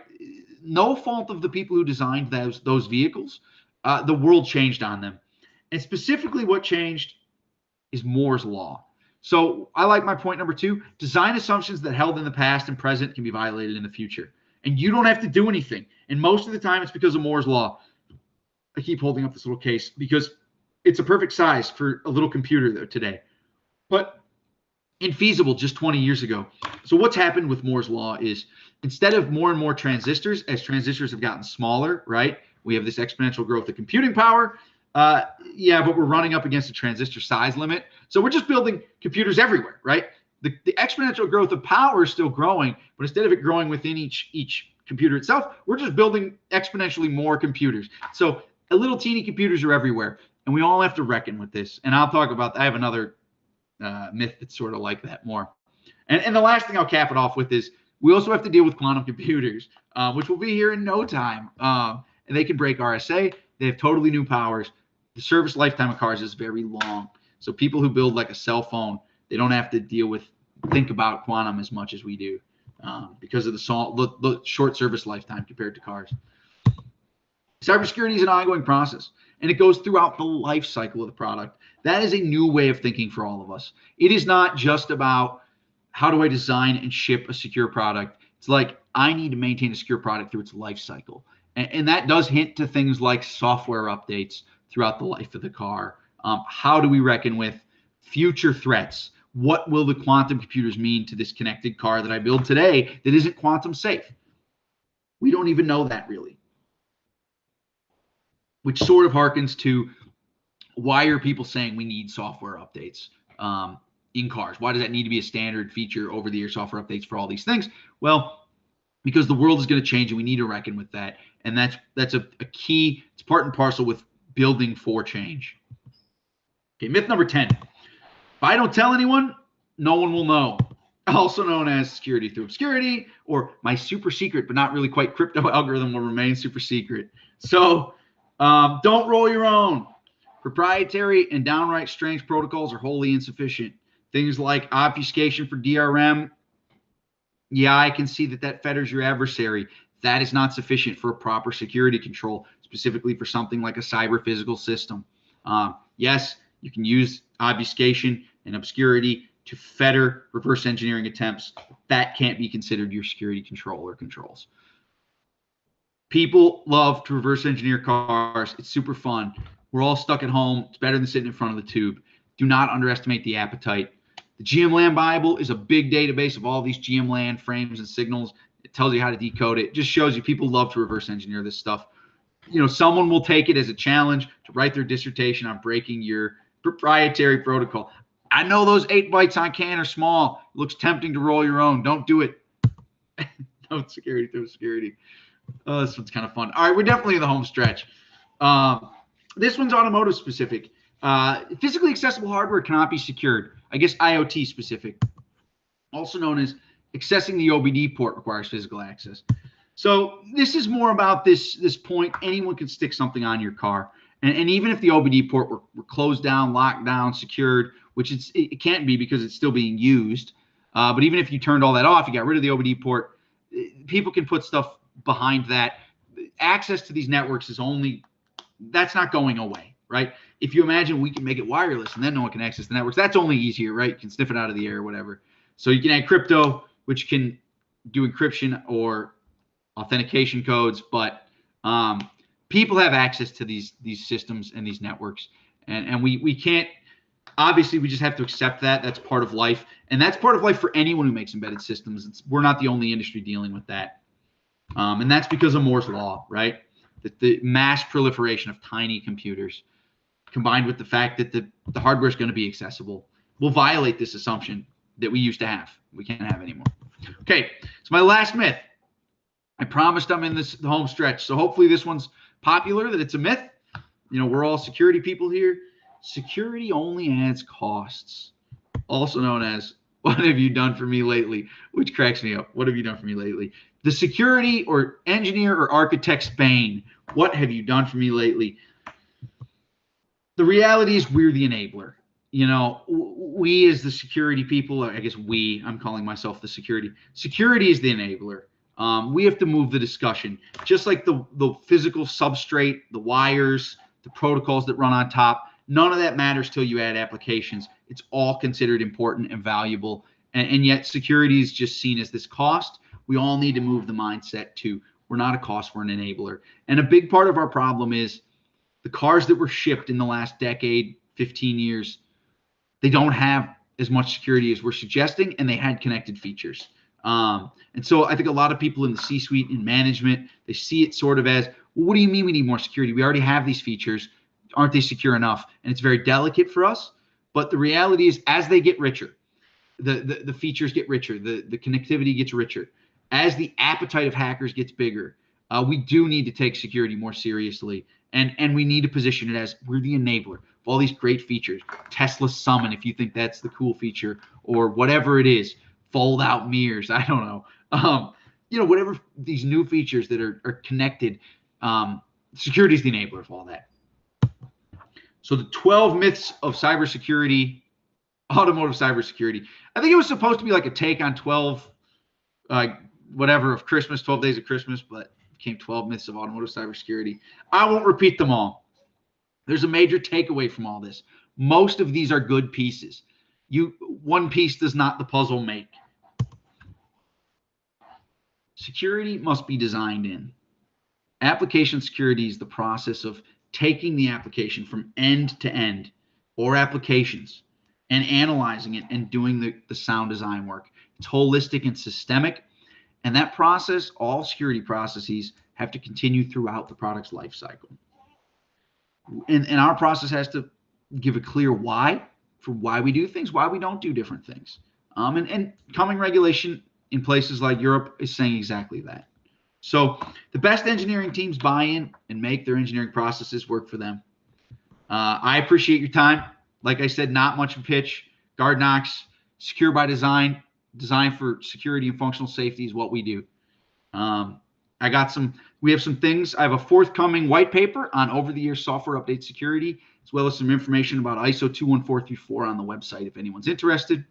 No fault of the people who designed those vehicles. The world changed on them. And specifically what changed is Moore's law. So I like my point number 2. Design assumptions that held in the past and present can be violated in the future. And you don't have to do anything. And most of the time it's because of Moore's law. I keep holding up this little case because it's a perfect size for a little computer today. But infeasible just 20 years ago. So what's happened with Moore's law is instead of more and more transistors, as transistors have gotten smaller, right? We have this exponential growth of computing power. But we're running up against a transistor size limit. So we're just building computers everywhere, right? The exponential growth of power is still growing, but instead of it growing within each computer itself, we're just building exponentially more computers. So little teeny computers are everywhere, and we all have to reckon with this. And I'll talk about, I have another myth that's sort of like that more. And the last thing I'll cap it off with is we also have to deal with quantum computers, which will be here in no time. And they can break RSA. They have totally new powers. The service lifetime of cars is very long. So people who build like a cell phone, they don't have to think about quantum as much as we do because of the short service lifetime compared to cars. Cybersecurity is an ongoing process, and it goes throughout the life cycle of the product. That is a new way of thinking for all of us. It is not just about how do I design and ship a secure product. It's like I need to maintain a secure product through its life cycle. And that does hint to things like software updates throughout the life of the car. How do we reckon with future threats? What will the quantum computers mean to this connected car that I build today that isn't quantum safe? We don't even know that really. Which sort of harkens to why are people saying we need software updates? in cars? Why does that need to be a standard feature, over-the-air software updates for all these things? Well, because the world is going to change and we need to reckon with that. And that's a key. It's part and parcel with building for change. Okay, myth number 10. If I don't tell anyone, no one will know. Also known as security through obscurity, or my super secret but not really quite crypto algorithm will remain super secret. So don't roll your own. Proprietary and downright strange protocols are wholly insufficient. Things like obfuscation for DRM, yeah, I can see that fetters your adversary. That is not sufficient for a proper security control, specifically for something like a cyber physical system. Yes, you can use obfuscation and obscurity to fetter reverse engineering attempts. That can't be considered your security control or controls. People love to reverse engineer cars. It's super fun. We're all stuck at home. It's better than sitting in front of the tube. Do not underestimate the appetite. The GMLAN Bible is a big database of all these GMLAN frames and signals. It tells you how to decode it. It just shows you people love to reverse engineer this stuff. You know, someone will take it as a challenge to write their dissertation on breaking your proprietary protocol. I know those 8 bytes on CAN are small. It looks tempting to roll your own. Don't do it. No security through security. Oh, this one's kind of fun. All right, we're definitely in the home stretch. This one's automotive specific. Physically accessible hardware cannot be secured. I guess IoT specific. Also known as accessing the OBD port requires physical access. So this is more about this point. Anyone can stick something on your car. And even if the OBD port were closed down, locked down, secured, which it can't be because it's still being used. But even if you turned all that off, you got rid of the OBD port, people can put stuff behind that. Access to these networks that's not going away, right? If you imagine we can make it wireless and then no one can access the networks, that's only easier, right? You can sniff it out of the air or whatever. So you can add crypto, which can do encryption or authentication codes, but people have access to these systems and these networks, and we can't. Obviously, we just have to accept that. That's part of life, and that's part of life for anyone who makes embedded systems. We're not the only industry dealing with that, and that's because of Moore's law, right? That the mass proliferation of tiny computers, combined with the fact that the hardware is going to be accessible, will violate this assumption that we used to have. We can't have anymore. Okay, so my last myth. I promised I'm in the home stretch, so hopefully this one's popular, that it's a myth. You know, we're all security people here. Security only adds costs. Also known as, what have you done for me lately? Which cracks me up. What have you done for me lately? The security or engineer or architect's bane. What have you done for me lately? The reality is we're the enabler. You know, we as the security people, I guess I'm calling myself the security. Security is the enabler. We have to move the discussion. Just like the physical substrate, the wires, the protocols that run on top, none of that matters till you add applications. It's all considered important and valuable. And yet security is just seen as this cost. We all need to move the mindset to, we're not a cost, we're an enabler. And a big part of our problem is the cars that were shipped in the last decade, 15 years, they don't have as much security as we're suggesting, and they had connected features. And so I think a lot of people in the C-suite and management, they see it sort of as, well, what do you mean we need more security? We already have these features. Aren't they secure enough? And it's very delicate for us. But the reality is, as they get richer, the features get richer, the connectivity gets richer. As the appetite of hackers gets bigger, we do need to take security more seriously. And we need to position it as, we're the enabler of all these great features. Tesla Summon, if you think that's the cool feature, or whatever it is. Fold out mirrors. I don't know. You know, whatever these new features that are connected, security is the enabler of all that. So the 12 myths of cybersecurity, automotive cybersecurity. I think it was supposed to be like a take on 12, whatever of Christmas, 12 days of Christmas, but it became 12 myths of automotive cybersecurity. I won't repeat them all. There's a major takeaway from all this. Most of these are good pieces. One piece does not the puzzle make. Security must be designed in. Application security is the process of taking the application from end to end, or applications, and analyzing it and doing the sound design work. It's holistic and systemic. And that process, all security processes, have to continue throughout the product's life cycle. And our process has to give a clear why for why we do things, why we don't do different things. And coming regulation in places like Europe is saying exactly that. So the best engineering teams buy in and make their engineering processes work for them. I appreciate your time. Like I said, not much of a pitch. GuardKnox, secure by design, design for security and functional safety is what we do. We have some things. I have a forthcoming white paper on over-the-year software update security, as well as some information about ISO 21434 on the website if anyone's interested.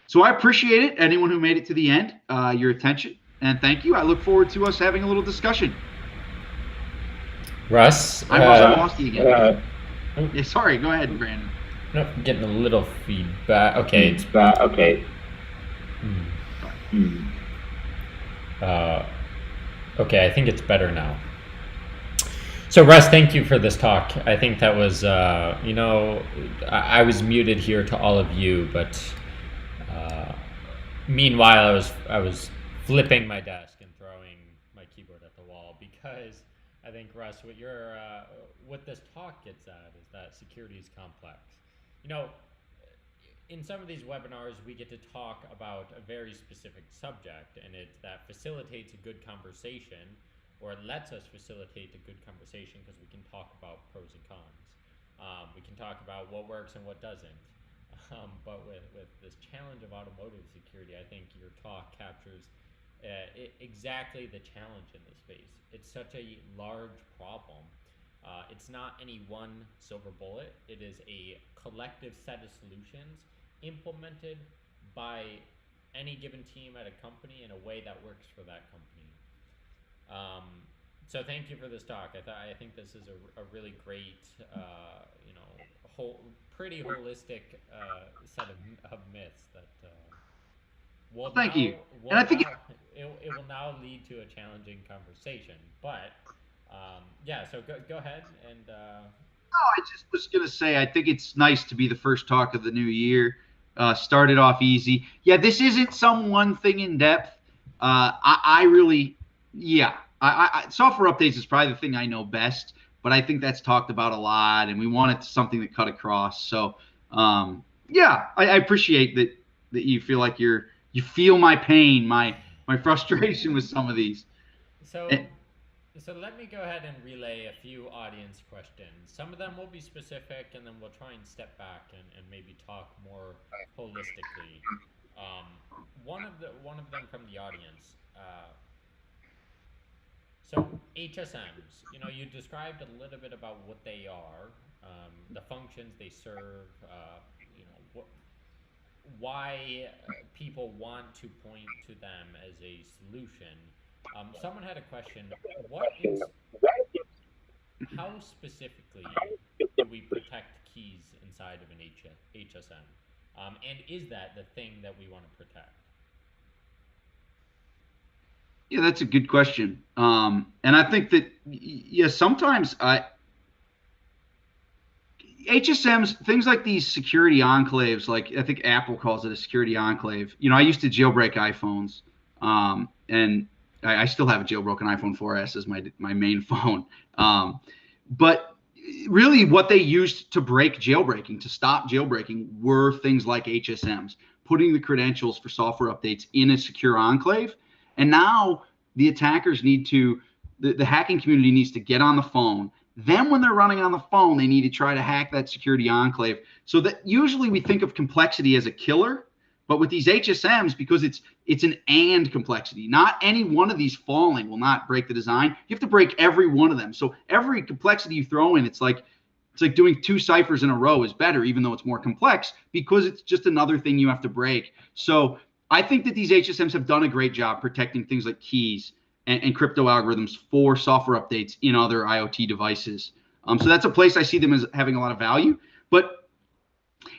So I appreciate it, anyone who made it to the end, your attention, and thank you. I look forward to us having a little discussion. Russ, I'm Russ Bielawski again. Yeah, sorry, go ahead, Brandon. No, getting a little feedback. Okay, it's back. Okay. Okay, I think it's better now. So Russ, thank you for this talk. I think that was, I was muted here to all of you, but meanwhile, I was flipping my desk and throwing my keyboard at the wall because I think, Russ, what this talk gets at is that security is complex. In some of these webinars, we get to talk about a very specific subject, and that facilitates a good conversation, or it lets us facilitate a good conversation because we can talk about pros and cons. We can talk about what works and what doesn't. But with this challenge of automotive security, I think your talk captures exactly the challenge in this space. It's such a large problem. It's not any one silver bullet. It is a collective set of solutions implemented by any given team at a company in a way that works for that company. So thank you for this talk. I think this is a really great, pretty holistic set of myths that will thank now, you. Will and I think it will now lead to a challenging conversation. But so go ahead and. I just was going to say, I think it's nice to be the first talk of the new year. Started off easy. Yeah, this isn't some one thing in depth. Software updates is probably the thing I know best, but I think that's talked about a lot, and we wanted something that cut across. So, I appreciate that you feel like you feel my pain, my frustration with some of these. So let me go ahead and relay a few audience questions. Some of them will be specific, and then we'll try and step back and maybe talk more holistically. One of them from the audience. So HSMs, you described a little bit about what they are, the functions they serve, why people want to point to them as a solution. Someone had a question. How specifically do we protect keys inside of an HSM? And is that the thing that we want to protect? Yeah, that's a good question. And I think that, sometimes HSMs, things like these security enclaves, like I think Apple calls it a security enclave. I used to jailbreak iPhones, and I still have a jailbroken iPhone 4S as my main phone. But really what they used to break jailbreaking, to stop jailbreaking, were things like HSMs, putting the credentials for software updates in a secure enclave. And now the attackers the hacking community needs to get on the phone. Then when they're running on the phone, they need to try to hack that security enclave. So that usually we think of complexity as a killer. But with these HSMs, because it's an and complexity, not any one of these falling will not break the design. You have to break every one of them. So every complexity you throw in, it's like doing two ciphers in a row is better, even though it's more complex, because it's just another thing you have to break. So I think that these HSMs have done a great job protecting things like keys and crypto algorithms for software updates in other IoT devices. So that's a place I see them as having a lot of value. But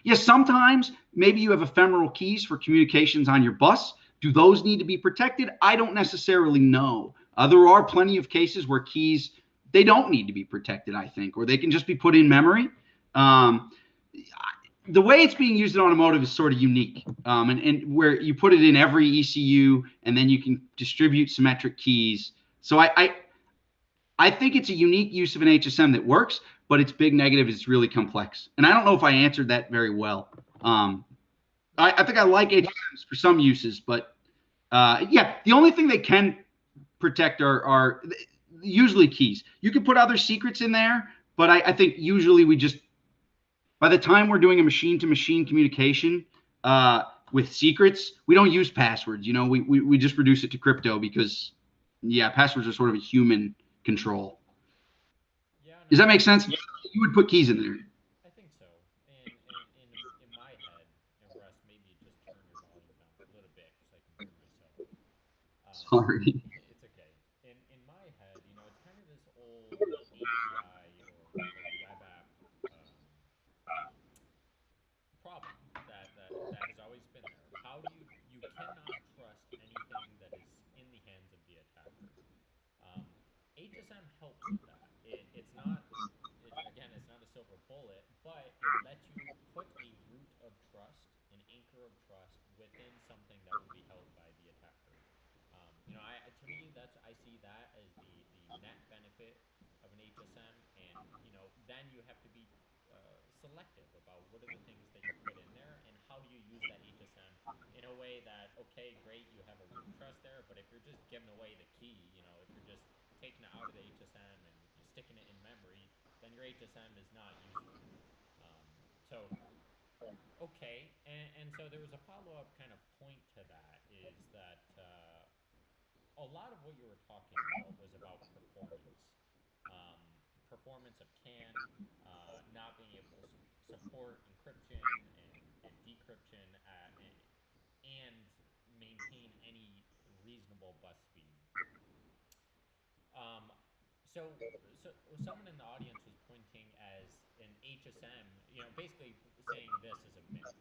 yes, sometimes maybe you have ephemeral keys for communications on your bus. Do those need to be protected? I don't necessarily know. There are plenty of cases where keys, they don't need to be protected, I think, or they can just be put in memory. The way it's being used in automotive is sort of unique, and where you put it in every ECU and then you can distribute symmetric keys. So I think it's a unique use of an HSM that works. but its big negative is it's really complex. And I don't know if I answered that very well. I think I like HSMs for some uses, but yeah, the only thing they can protect are usually keys. You can put other secrets in there, but I think usually we just, by the time we're doing a machine-to-machine communication with secrets, we don't use passwords. You know, we just reduce it to crypto because, yeah, passwords are sort of a human control. Yeah, no, Does that make sense? You would put keys in there. I think so. And in my head, and Russ, maybe just turn your volume down a little bit so I can hear myself. Sorry. It's okay. In my head, it's kind of this old API or web app problem that has always been there. How do you cannot trust anything that is in the hands of the attacker. Um, HSM helps with that. It's not again, it's not a silver bullet, but it lets you put a root of trust, an anchor of trust within something that will be held by the attacker. To me, I see that as the net benefit of an HSM, and then you have to be selective about what are the things that you put in there, and how do you use that HSM in a way that, okay, great, you have a root of trust there, but if you're just giving away the key, if you're just taking it out of the HSM and you're sticking it in memory, then your HSM is not useful. Um, so okay, and so there was a follow-up kind of point to that, is that a lot of what you were talking about was about performance. Um, Performance of CAN, not being able to support encryption and decryption and maintain any reasonable bus speed. Um, so someone in the audience was pointing as an HSM, basically saying this is a myth.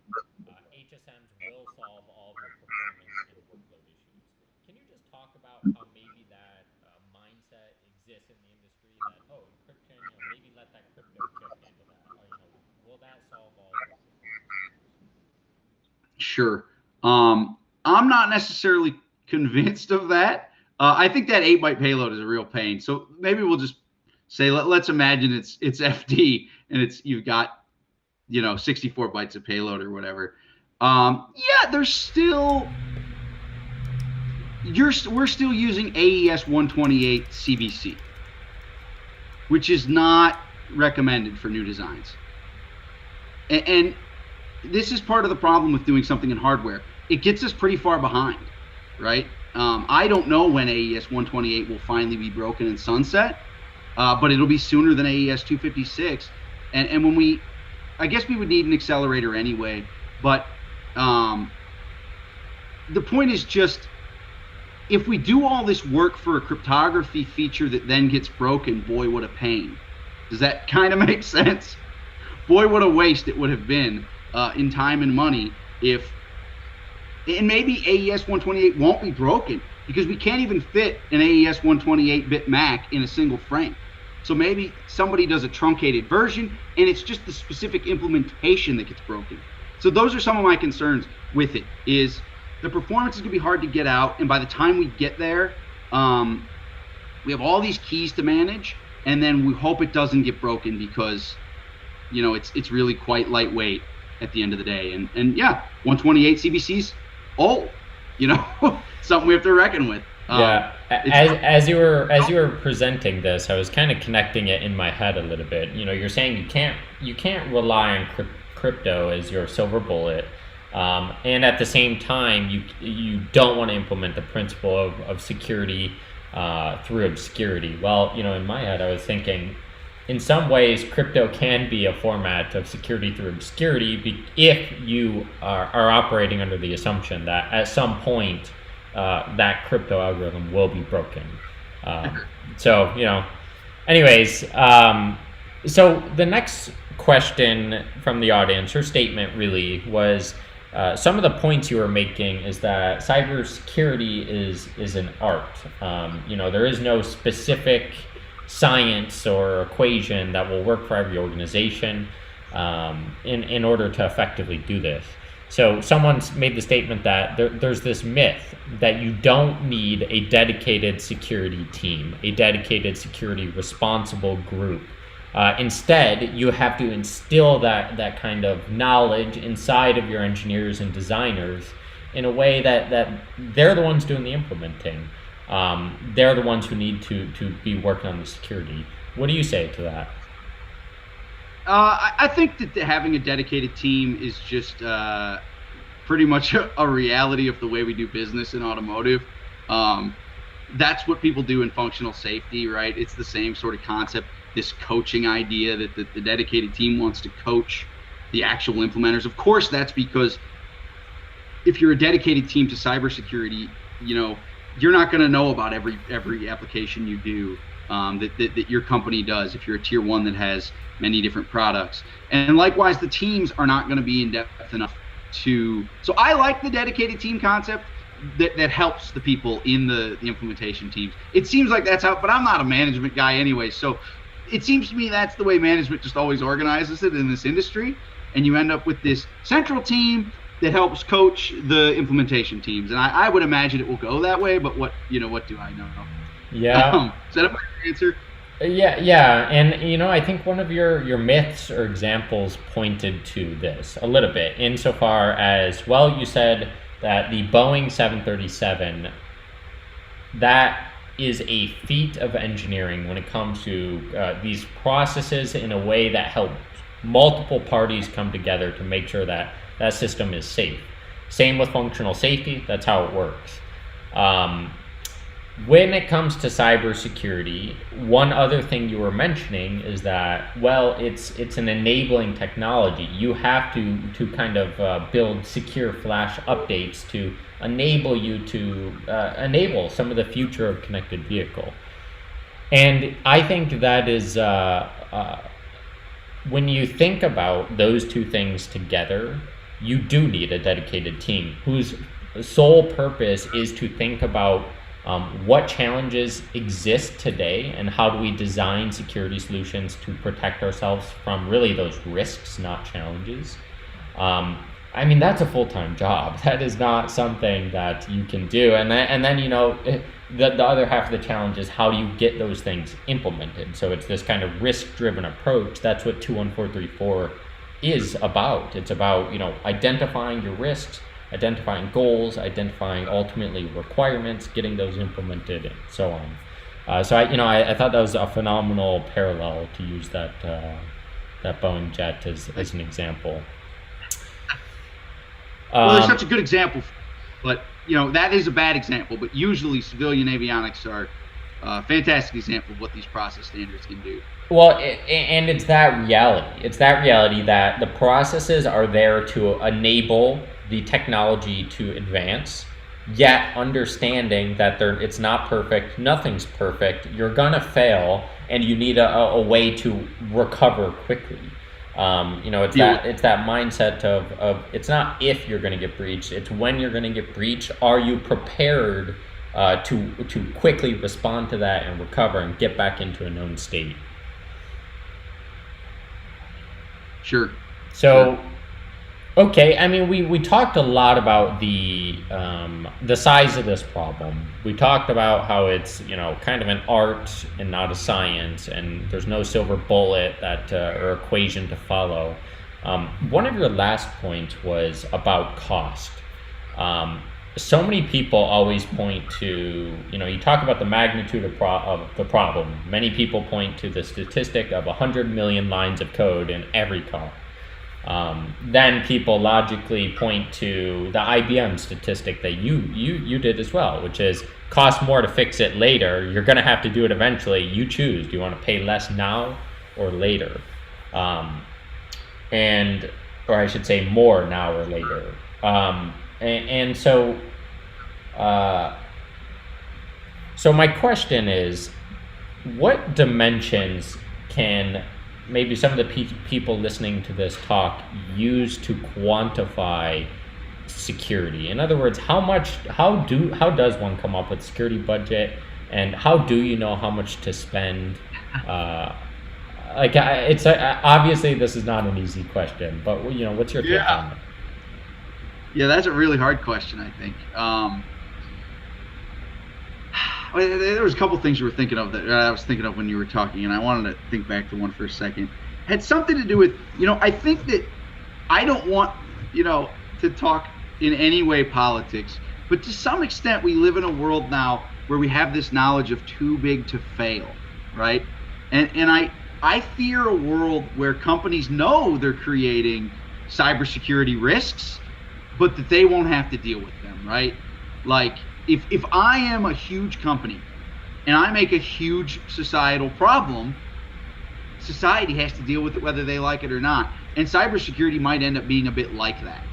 HSMs will solve all of your performance and workload issues. Can you just talk about how maybe that mindset exists in the industry, that, oh, encryption, maybe let that crypto chip handle that? Will that solve all of our performance issues? Sure. I'm not necessarily convinced of that. I think that 8-byte payload is a real pain. So maybe we'll just say let's imagine it's FD and you've got 64 bytes of payload or whatever. Yeah, we're still using AES 128 CBC, which is not recommended for new designs. And this is part of the problem with doing something in hardware. It gets us pretty far behind, right? I don't know when AES 128 will finally be broken and sunset, but it'll be sooner than AES 256. And when I guess we would need an accelerator anyway, but the point is just, if we do all this work for a cryptography feature that then gets broken, boy, what a pain. Does that kind of make sense? Boy, what a waste it would have been in time and money and maybe AES 128 won't be broken because we can't even fit an AES 128-bit Mac in a single frame. So maybe somebody does a truncated version and it's just the specific implementation that gets broken. So those are some of my concerns with it, is the performance is going to be hard to get out, and by the time we get there, we have all these keys to manage, and then we hope it doesn't get broken because it's really quite lightweight at the end of the day. And yeah, 128 CBC's old, something we have to reckon with. Yeah, as you were presenting this, I was kind of connecting it in my head a little bit. You're saying you can't rely on crypto as your silver bullet, and at the same time you don't want to implement the principle of security through obscurity. Well, in my head I was thinking, in some ways crypto can be a format of security through obscurity if you are operating under the assumption that at some point that crypto algorithm will be broken. Anyways, so the next question from the audience, her statement really was, some of the points you were making is that cybersecurity is an art. There is no specific science or equation that will work for every organization in order to effectively do this. So someone's made the statement that there's this myth that you don't need a dedicated security team, a dedicated security responsible group Instead, you have to instill that kind of knowledge inside of your engineers and designers in a way that they're the ones doing the implementing. They're the ones who need to be working on the security. What do you say to that? I think that having a dedicated team is just pretty much a reality of the way we do business in automotive. That's what people do in functional safety, right? It's the same sort of concept, this coaching idea that the dedicated team wants to coach the actual implementers. Of course, that's because if you're a dedicated team to cybersecurity, you're not going to know about every application you do that your company does if you're a tier one that has many different products. And likewise, the teams are not going to be in depth enough so I like the dedicated team concept that helps the people in the implementation teams. It seems like that's how, but I'm not a management guy anyway, so it seems to me that's the way management just always organizes it in this industry, and you end up with this central team that helps coach the implementation teams. And I would imagine it will go that way, but what do I know? Yeah. Is that a fair answer? Yeah, and I think one of your myths or examples pointed to this a little bit, insofar as, well, you said that the Boeing 737, that is a feat of engineering when it comes to these processes in a way that helps multiple parties come together to make sure that that system is safe. Same with functional safety, that's how it works. When it comes to cybersecurity, one other thing you were mentioning is that, well, it's an enabling technology. You have to kind of build secure flash updates to enable you to enable some of the future of connected vehicle. And I think that is, when you think about those two things together, you do need a dedicated team whose sole purpose is to think about what challenges exist today and how do we design security solutions to protect ourselves from really those risks, not challenges. I mean, that's a full-time job. That is not something that you can do. And then the other half of the challenge is how do you get those things implemented? So it's this kind of risk-driven approach. That's what 21434 is about. It's about identifying your risks, identifying goals, identifying ultimately requirements, getting those implemented, and so on. So I thought that was a phenomenal parallel to use that Boeing jet as an example. Well, there's such a good example, but that is a bad example. But usually, civilian avionics are a fantastic example of what these process standards can do. Well, and it's that reality. It's that reality that the processes are there to enable the technology to advance, yet understanding that it's not perfect, nothing's perfect, you're gonna fail, and you need a way to recover quickly. It's that mindset of it's not if you're gonna get breached, it's when you're gonna get breached. Are you prepared to quickly respond to that and recover and get back into a known state? Sure. So. Sure. Okay, I mean, we talked a lot about the size of this problem. We talked about how it's kind of an art and not a science, and there's no silver bullet or equation to follow. One of your last points was about cost. So many people always point to you talk about the magnitude of the problem. Many people point to the statistic of 100 million lines of code in every car. Then people logically point to the IBM statistic that you did as well, which is cost more to fix it later. You're going to have to do it eventually. You choose. Do you want to pay less now or later? Or I should say more now or later. So my question is, what dimensions can maybe some of the people listening to this talk use to quantify security? In other words, how does one come up with security budget, and how do you know how much to spend? It's obviously this is not an easy question, but what's your take on it? Yeah, that's a really hard question, I think. There was a couple things you were thinking of that I was thinking of when you were talking, and I wanted to think back to one for a second. It had something to do with, I think that I don't want, to talk in any way politics, but to some extent we live in a world now where we have this knowledge of too big to fail, right? And I fear a world where companies know they're creating cybersecurity risks, but that they won't have to deal with them, right? Like, if I am a huge company and I make a huge societal problem, society has to deal with it whether they like it or not. And cybersecurity might end up being a bit like that.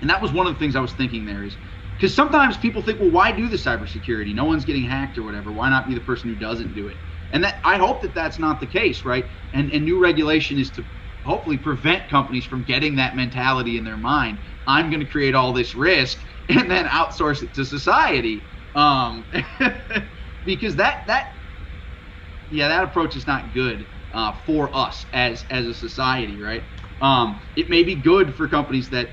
And that was one of the things I was thinking there, is because sometimes people think, well, why do the cybersecurity? No one's getting hacked or whatever. Why not be the person who doesn't do it? And that, I hope that that's not the case, right? And new regulation is to hopefully prevent companies from getting that mentality in their mind. I'm going to create all this risk and then outsource it to society, because that approach is not good for us as a society, right? It may be good for companies that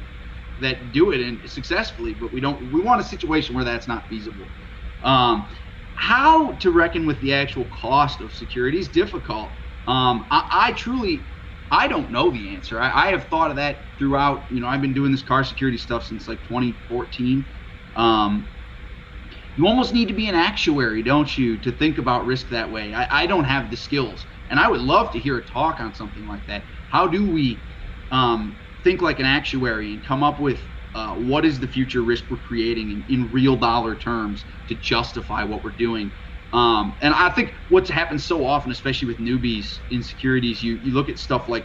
do it and successfully, but we want a situation where that's not feasible. How to reckon with the actual cost of security is difficult. I don't know the answer. I have thought of that throughout, I've been doing this car security stuff since like 2014. You almost need to be an actuary, don't you, to think about risk that way. I don't have the skills, and I would love to hear a talk on something like that. How do we think like an actuary and come up with what is the future risk we're creating in real dollar terms to justify what we're doing? And I think what's happened so often, especially with newbies in securities, you look at stuff like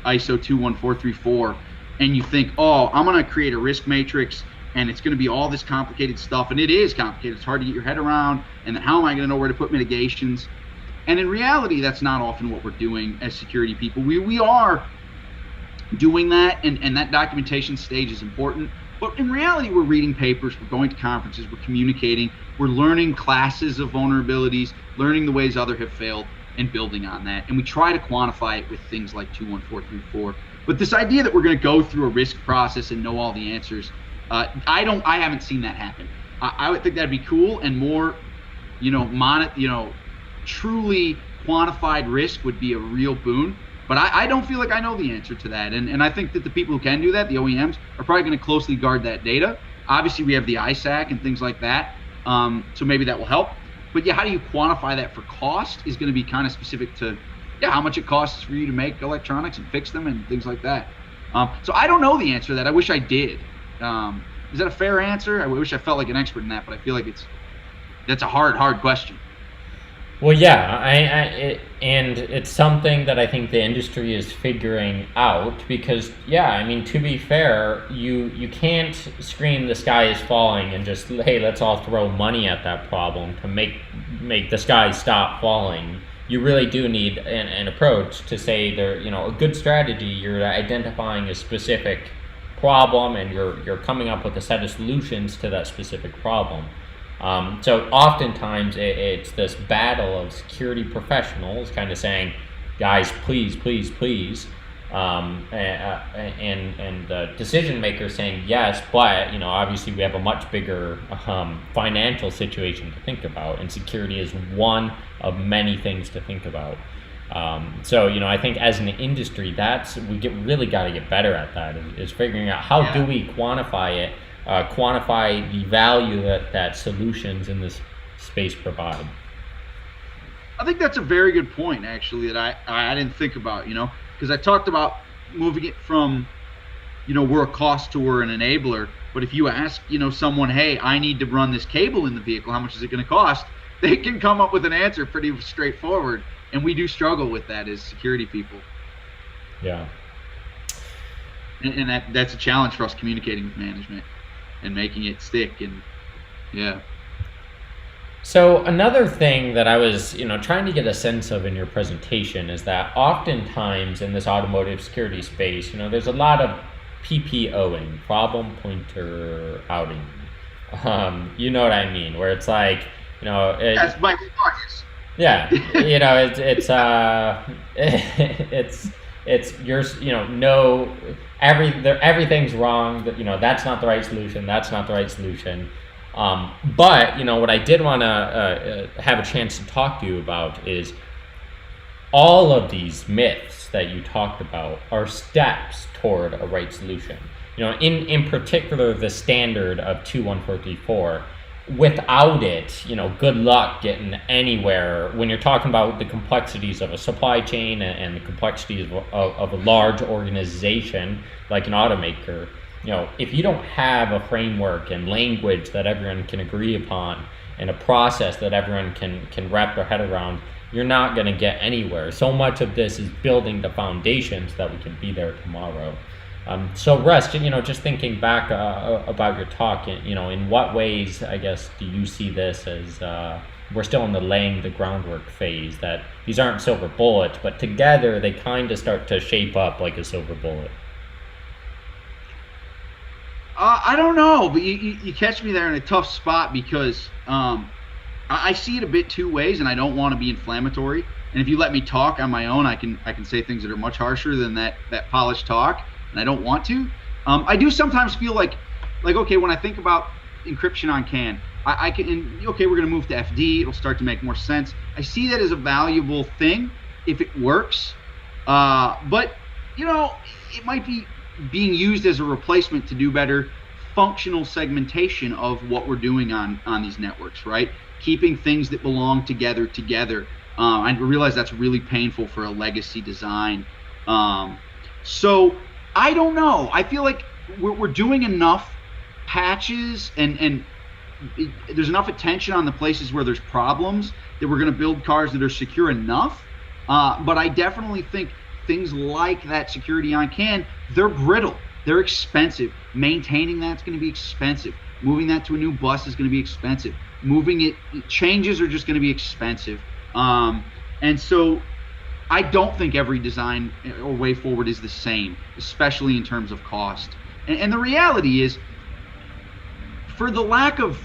ISO 21434 and you think, oh, I'm going to create a risk matrix and it's going to be all this complicated stuff. And it is complicated. It's hard to get your head around. And then how am I going to know where to put mitigations? And in reality, that's not often what we're doing as security people. We are doing that, and that documentation stage is important. But in reality, we're reading papers, we're going to conferences, we're communicating, we're learning classes of vulnerabilities, learning the ways others have failed, and building on that. And we try to quantify it with things like 21434. But this idea that we're going to go through a risk process and know all the answers, I haven't seen that happen. I would think that'd be cool, and more, truly quantified risk would be a real boon. But I don't feel like I know the answer to that. And I think that the people who can do that, the OEMs, are probably going to closely guard that data. Obviously, we have the ISAC and things like that. So maybe that will help. But yeah, how do you quantify that for cost is going to be kind of specific to how much it costs for you to make electronics and fix them and things like that. So I don't know the answer to that. I wish I did. Is that a fair answer? I wish I felt like an expert in that, but I feel like that's a hard question. Well, yeah, and it's something that I think the industry is figuring out, because, to be fair, you can't scream the sky is falling and just, hey, let's all throw money at that problem to make the sky stop falling. You really do need an approach to say a good strategy. You're identifying a specific problem and you're coming up with a set of solutions to that specific problem. So oftentimes it's this battle of security professionals kind of saying, guys, please, and the decision makers saying yes, but obviously we have a much bigger financial situation to think about, and security is one of many things to think about. So I think as an industry, we really got to get better at that, is figuring out how do we quantify it. Quantify the value that solutions in this space provide. I think that's a very good point, actually, that I didn't think about, because I talked about moving it from, we're a cost to we're an enabler. But if you ask, someone, hey, I need to run this cable in the vehicle, how much is it going to cost? They can come up with an answer pretty straightforward. And we do struggle with that as security people. Yeah. And that's a challenge for us communicating with management and making it stick. And yeah. So another thing that I was, trying to get a sense of in your presentation is that oftentimes in this automotive security space, there's a lot of PPOing, problem pointer outing. You know what I mean? Where it's like, that's Michael Marcus. Yeah, it's yours. Everything's wrong. That's not the right solution. That's not the right solution. But what I did want to have a chance to talk to you about is all of these myths that you talked about are steps toward a right solution. In particular, the standard of 21434. Without it, good luck getting anywhere when you're talking about the complexities of a supply chain and the complexities of a large organization like an automaker. If you don't have a framework and language that everyone can agree upon and a process that everyone can wrap their head around, you're not going to get anywhere. So much of this is building the foundations that we can be there tomorrow. So Russ, just thinking back about your talk, in what ways, I guess, do you see this as we're still in the laying the groundwork phase, that these aren't silver bullets, but together they kind of start to shape up like a silver bullet? I don't know, but you catch me there in a tough spot because I see it a bit two ways, and I don't want to be inflammatory. And if you let me talk on my own, I can say things that are much harsher than that polished talk, and I don't want to. I do sometimes feel like okay, when I think about encryption on CAN, I can, okay, we're going to move to FD. It'll start to make more sense. I see that as a valuable thing if it works, but it might be being used as a replacement to do better functional segmentation of what we're doing on these networks, right? Keeping things that belong together. I realize that's really painful for a legacy design. So I don't know. I feel like we're doing enough patches and there's enough attention on the places where there's problems that we're going to build cars that are secure enough. But I definitely think things like that security on CAN, they're brittle. They're expensive. Maintaining that's going to be expensive. Moving that to a new bus is going to be expensive. Changes are just going to be expensive. And so I don't think every design or way forward is the same, especially in terms of cost. And the reality is, for the lack of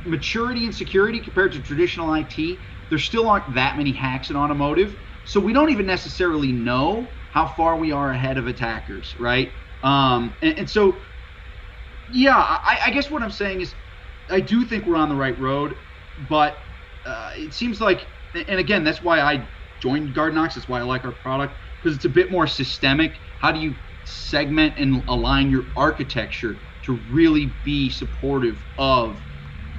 maturity and security compared to traditional IT, there still aren't that many hacks in automotive. So we don't even necessarily know how far we are ahead of attackers, right? And so, yeah, I guess what I'm saying is I do think we're on the right road, but it seems like, and again, that's why I joined GuardKnox, that's why I like our product, because it's a bit more systemic. How do you segment and align your architecture to really be supportive of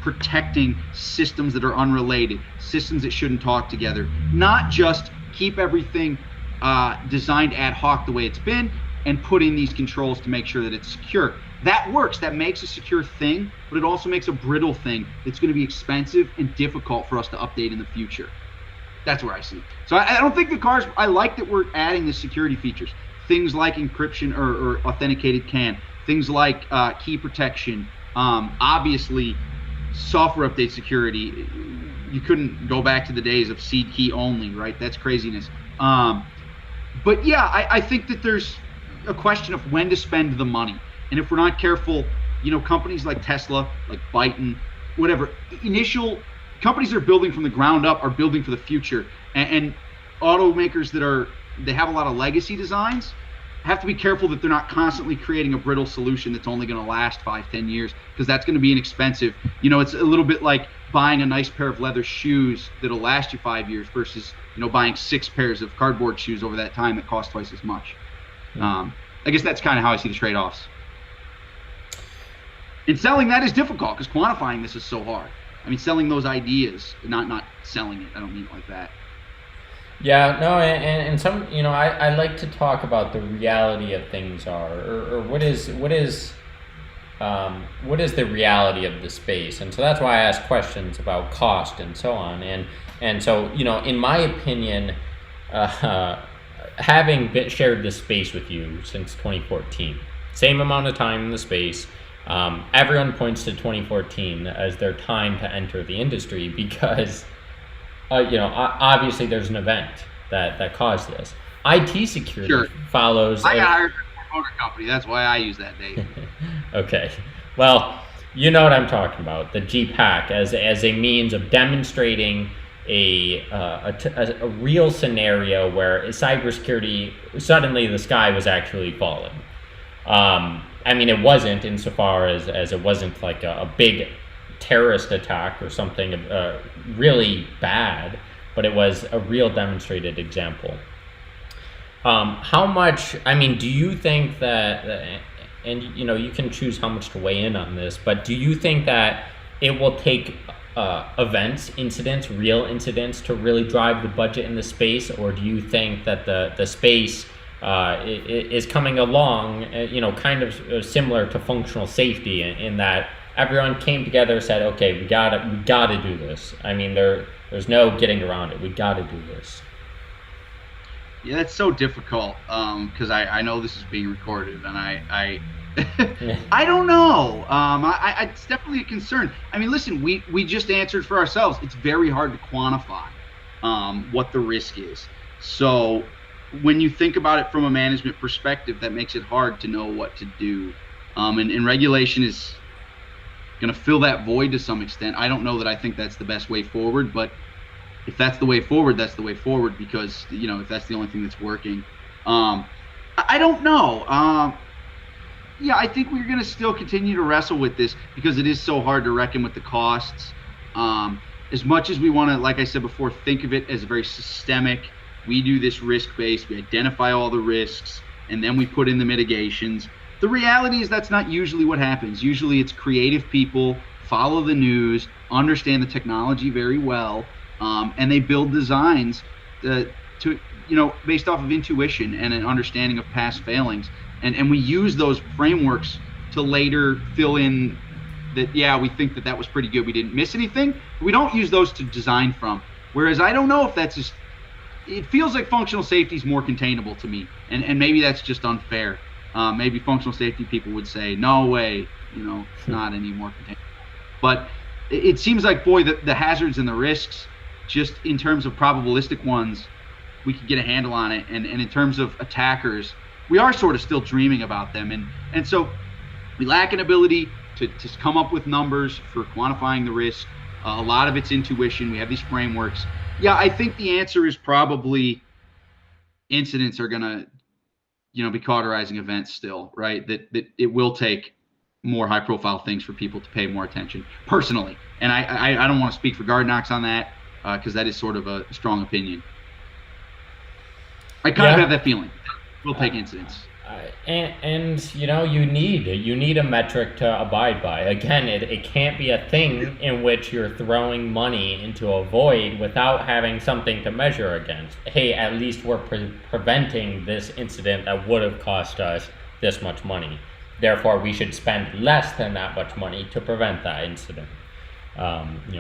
protecting systems that are unrelated, systems that shouldn't talk together, not just keep everything designed ad hoc the way it's been and put in these controls to make sure that it's secure. That works, that makes a secure thing, but it also makes a brittle thing that's going to be expensive and difficult for us to update in the future. That's where I see it. So I don't think the cars, I like that we're adding the security features, things like encryption or authenticated CAN, things like key protection, obviously software update security. You couldn't go back to the days of seed key only, right? That's craziness. But yeah, I think that there's a question of when to spend the money. And if we're not careful, companies like Tesla, like Byton, whatever, initial companies that are building from the ground up are building for the future. And automakers they have a lot of legacy designs have to be careful that they're not constantly creating a brittle solution that's only going to last 5-10 years, because that's going to be inexpensive. It's a little bit like buying a nice pair of leather shoes that'll last you 5 years versus buying 6 pairs of cardboard shoes over that time that cost twice as much. I guess that's kind of how I see the trade-offs. And selling that is difficult because quantifying this is so hard. I mean, selling those ideas, not selling it. I don't mean it like that. Yeah, no, and some, I like to talk about the reality of things or what is the reality of the space, and so that's why I ask questions about cost and so on, and so in my opinion, having shared this space with you since 2014, same amount of time in the space. Everyone points to 2014 as their time to enter the industry because, obviously there's an event that caused this. IT security follows. I got hired for a motor company. That's why I use that date. Okay. Well, you know what I'm talking about. The Jeep hack as a means of demonstrating a real scenario where cybersecurity, suddenly the sky was actually falling. I mean, it wasn't insofar as it wasn't like a big terrorist attack or something really bad, but it was a real demonstrated example. How much, I mean, do you think that, and you can choose how much to weigh in on this, but do you think that it will take events, incidents, real incidents to really drive the budget in the space, or do you think that the space is coming along, kind of similar to functional safety in that everyone came together and said, okay, we gotta do this. I mean, there's no getting around it. We gotta do this. Yeah, that's so difficult because I know this is being recorded, and I I don't know. It's definitely a concern. I mean, listen, we just answered for ourselves. It's very hard to quantify what the risk is. So when you think about it from a management perspective, that makes it hard to know what to do. And regulation is going to fill that void to some extent. I don't know that I think that's the best way forward, but if that's the way forward, that's the way forward, because if that's the only thing that's working. I don't know. Yeah, I think we're going to still continue to wrestle with this because it is so hard to reckon with the costs. As much as we want to, like I said before, think of it as very systemic. We do this risk-based, we identify all the risks, and then we put in the mitigations. The reality is that's not usually what happens. Usually it's creative people, follow the news, understand the technology very well, and they build designs to based off of intuition and an understanding of past failings. And we use those frameworks to later fill in that, yeah, we think that was pretty good. We didn't miss anything. We don't use those to design from. Whereas I don't know if that's just, it feels like functional safety is more containable to me. And maybe that's just unfair. Maybe functional safety people would say, no way, it's not any more containable. But it seems like, boy, the hazards and the risks, just in terms of probabilistic ones, we could get a handle on it. And in terms of attackers, we are sort of still dreaming about them. And so we lack an ability to come up with numbers for quantifying the risk. A lot of it's intuition. We have these frameworks. Yeah, I think the answer is probably incidents are going to, be cauterizing events still, right? That it will take more high profile things for people to pay more attention personally. And I don't want to speak for GuardKnox on that because that is sort of a strong opinion. I kind of have that feeling. We'll take incidents. And you need a metric to abide by. Again, it can't be a thing in which you're throwing money into a void without having something to measure against. Hey, at least we're preventing this incident that would have cost us this much money. Therefore, we should spend less than that much money to prevent that incident.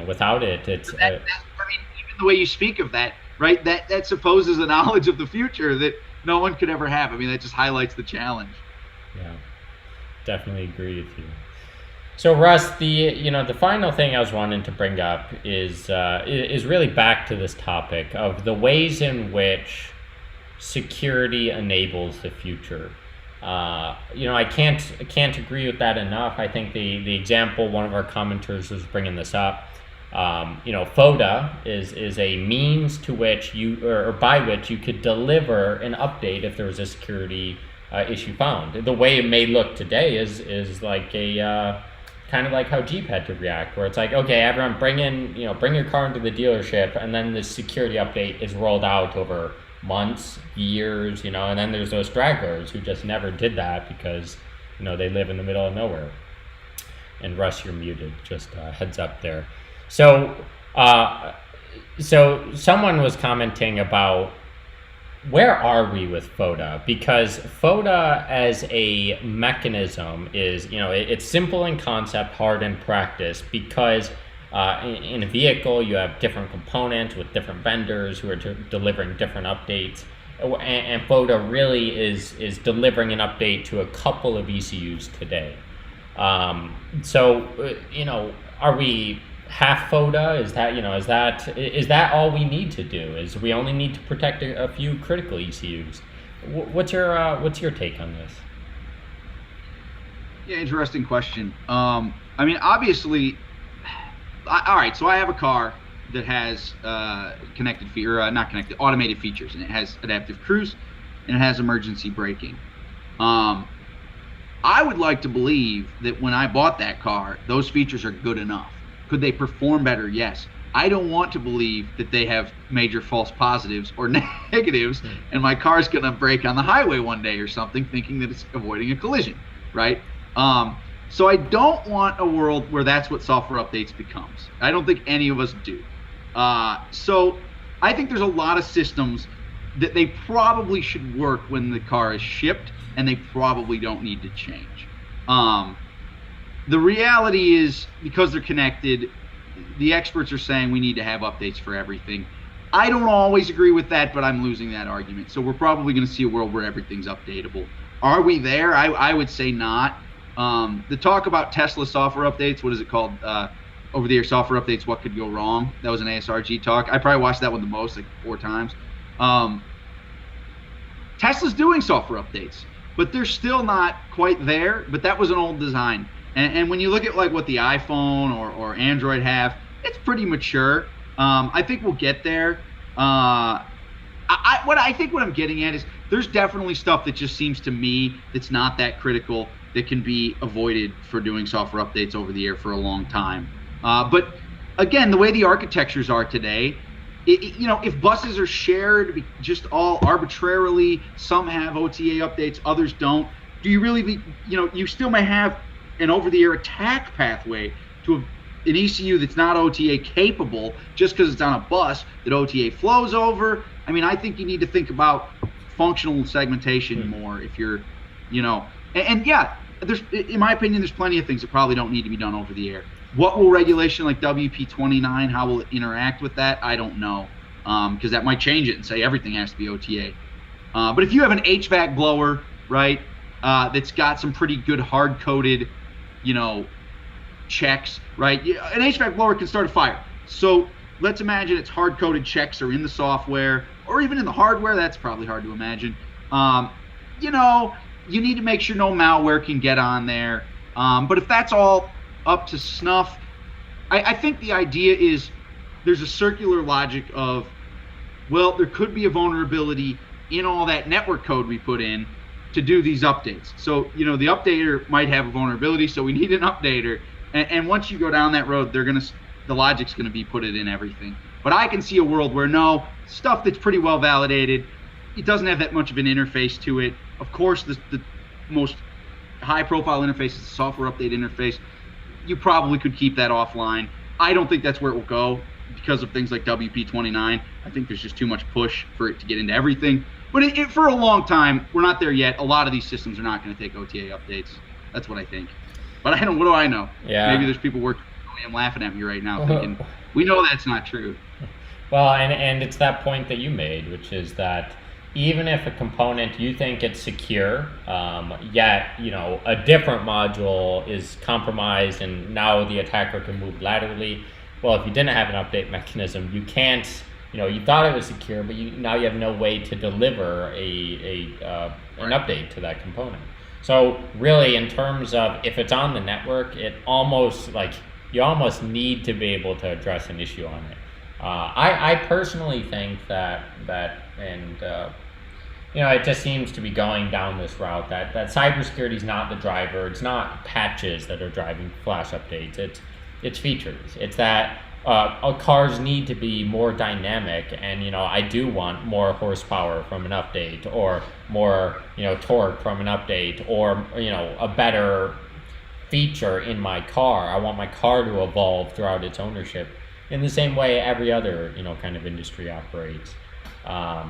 Without it, it's. Even the way you speak of that, right? That supposes a knowledge of the future that no one could ever have. I mean, that just highlights the challenge. Yeah, definitely agree with you. So Russ, the final thing I was wanting to bring up is really back to this topic of the ways in which security enables the future. I can't agree with that enough. I think the example one of our commenters was bringing this up. FODA is a means to which or by which you could deliver an update if there was a security issue found. The way it may look today is like a kind of like how Jeep had to react, where it's like, okay, everyone bring your car into the dealership, and then the security update is rolled out over months, years, and then there's those stragglers who just never did that because they live in the middle of nowhere. And Russ, you're muted. Just heads up there. So someone was commenting about where are we with FODA? Because FODA as a mechanism is, it's simple in concept, hard in practice, because in a vehicle you have different components with different vendors who are delivering different updates. And FODA really is delivering an update to a couple of ECUs today. Are we half FODA? Is that all we need to do? Is we only need to protect a few critical ECUs? What's your take on this? Yeah, interesting question. Obviously, all right. So I have a car that has automated features, and it has adaptive cruise, and it has emergency braking. I would like to believe that when I bought that car, those features are good enough. Could they perform better? Yes. I don't want to believe that they have major false positives or negatives, and my car's going to break on the highway one day or something, thinking that it's avoiding a collision, right? So I don't want a world where that's what software updates becomes. I don't think any of us do. So I think there's a lot of systems that they probably should work when the car is shipped, and they probably don't need to change. The reality is, because they're connected, the experts are saying we need to have updates for everything. I don't always agree with that, but I'm losing that argument. So we're probably going to see a world where everything's updatable. Are we there? I would say not. The talk about Tesla software updates, what is it called? Over-the-air software updates, what could go wrong? That was an ASRG talk. I probably watched that one the most, like 4 times. Tesla's doing software updates, but they're still not quite there. But that was an old design. And when you look at like what the iPhone or Android have, it's pretty mature. I think we'll get there. What I'm getting at is there's definitely stuff that just seems to me that's not that critical, that can be avoided for doing software updates over the air for a long time. But again, the way the architectures are today, if buses are shared just all arbitrarily, some have OTA updates, others don't. Do you really you still may have an over-the-air attack pathway to an ECU that's not OTA capable just because it's on a bus that OTA flows over. I mean, I think you need to think about functional segmentation more if you're, and yeah, in my opinion, there's plenty of things that probably don't need to be done over the air. What will regulation like WP29, how will it interact with that? I don't know, because that might change it and say everything has to be OTA. But if you have an HVAC blower, right, that's got some pretty good hard-coded checks, right? An HVAC blower can start a fire. So let's imagine its hard-coded checks are in the software or even in the hardware. That's probably hard to imagine. You need to make sure no malware can get on there. But if that's all up to snuff, I think the idea is there's a circular logic of, well, there could be a vulnerability in all that network code we put in to do these updates. So, the updater might have a vulnerability, so we need an updater. And once you go down that road, the logic's going to be put it in everything. But I can see a world where no, stuff that's pretty well validated, it doesn't have that much of an interface to it. Of course, the most high-profile interface is the software update interface. You probably could keep that offline. I don't think that's where it will go because of things like WP29. I think there's just too much push for it to get into everything. But for a long time, we're not there yet. A lot of these systems are not going to take OTA updates. That's what I think. But what do I know? Yeah. Maybe there's people working. I'm laughing at me right now thinking, we know that's not true. Well, and it's that point that you made, which is that even if a component you think it's secure, yet a different module is compromised and now the attacker can move laterally. Well, if you didn't have an update mechanism, you can't. You thought it was secure, but now you have no way to deliver an update to that component. So really, in terms of if it's on the network, you almost need to be able to address an issue on it. I personally think that it just seems to be going down this route that cybersecurity is not the driver. It's not patches that are driving flash updates. It's features. It's that cars need to be more dynamic, and I do want more horsepower from an update, or more torque from an update, or a better feature in my car. I want my car to evolve throughout its ownership in the same way every other kind of industry operates. I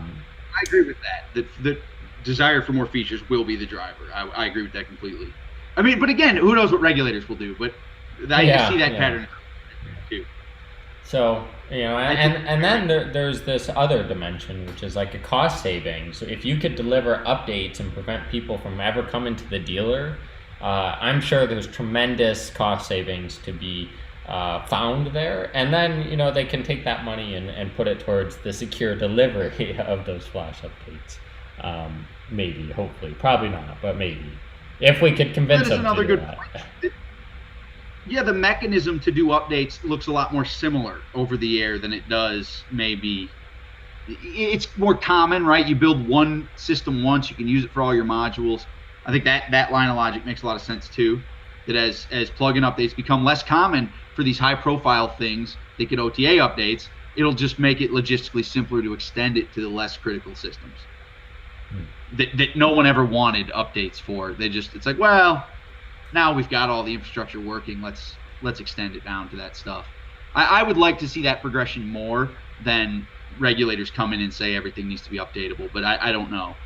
agree with that. The desire for more features will be the driver. I agree with that completely. I mean, but again, who knows what regulators will do? But I see that pattern too. So, and then there's this other dimension, which is like a cost saving. So if you could deliver updates and prevent people from ever coming to the dealer, I'm sure there's tremendous cost savings to be found there. And then, they can take that money and put it towards the secure delivery of those flash updates. Maybe, hopefully, probably not, but maybe. If we could convince them to do that. Yeah, the mechanism to do updates looks a lot more similar over the air than it does maybe. It's more common, right? You build one system once, you can use it for all your modules. I think that line of logic makes a lot of sense too. that as plugin updates become less common for these high profile things that get OTA updates, it'll just make it logistically simpler to extend it to the less critical systems that no one ever wanted updates for. It's like, well, now we've got all the infrastructure working, let's extend it down to that stuff. I would like to see that progression more than regulators come in and say everything needs to be updatable, but I don't know.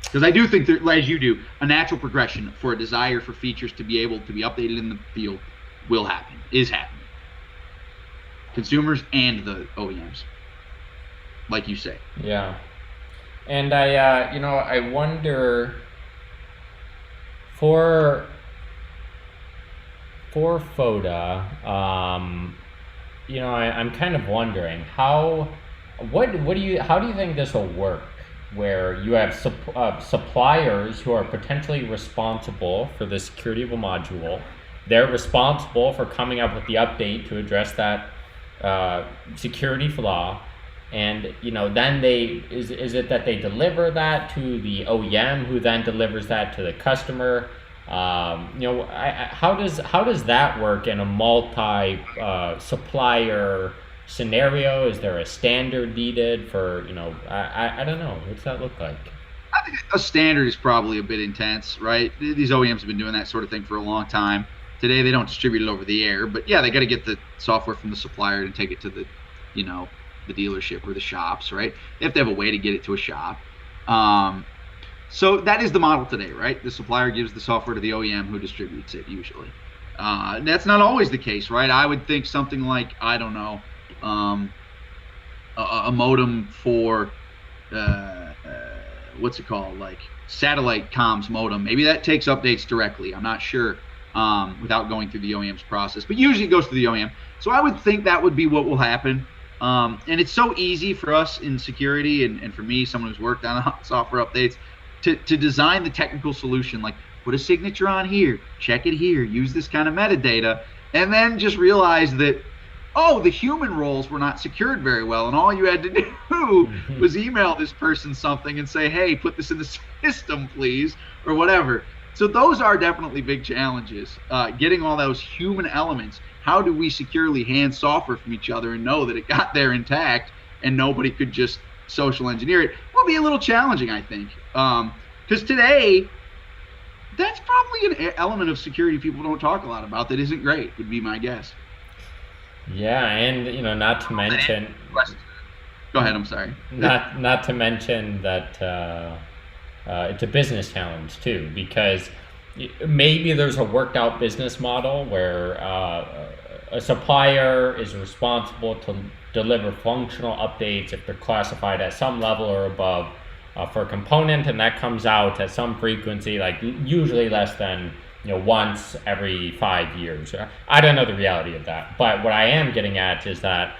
Because I do think that, as you do, a natural progression for a desire for features to be able to be updated in the field is happening. Consumers and the OEMs, like you say. Yeah. And I wonder for FODA, I'm kind of wondering how do you think this will work, where you have suppliers who are potentially responsible for the security of a module. They're responsible for coming up with the update to address that security flaw, and then is it that they deliver that to the OEM, who then delivers that to the customer? How does that work in a multi supplier scenario? Is there a standard needed for I don't know, what's that look like? I think a standard is probably a bit intense, right? These OEMs have been doing that sort of thing for a long time. Today they don't distribute it over the air, but yeah, they got to get the software from the supplier and take it to the the dealership or the shops, right? They have to have a way to get it to a shop. So that is the model today, right? The supplier gives the software to the OEM, who distributes it usually. That's not always the case, right? I would think something like, I don't know, a modem for what's it called, like satellite comms modem. Maybe that takes updates directly. I'm not sure, without going through the OEM's process, but usually it goes through the OEM. So I would think that would be what will happen. And it's so easy for us in security, and for me, someone who's worked on software updates, to design the technical solution, like put a signature on here, check it here, use this kind of metadata, and then just realize that, the human roles were not secured very well, and all you had to do was email this person something and say, hey, put this in the system, please, or whatever. So those are definitely big challenges. Getting all those human elements. How do we securely hand software from each other and know that it got there intact and nobody could just social engineer it? Will be a little challenging, I think. Because today, that's probably an element of security people don't talk a lot about that isn't great, would be my guess. Yeah, and not to mention. Go ahead. I'm sorry. Not to mention that it's a business challenge too, because maybe there's a worked out business model where a supplier is responsible to deliver functional updates if they're classified at some level or above for a component, and that comes out at some frequency, like usually less than once every 5 years. I don't know the reality of that, but what I am getting at is that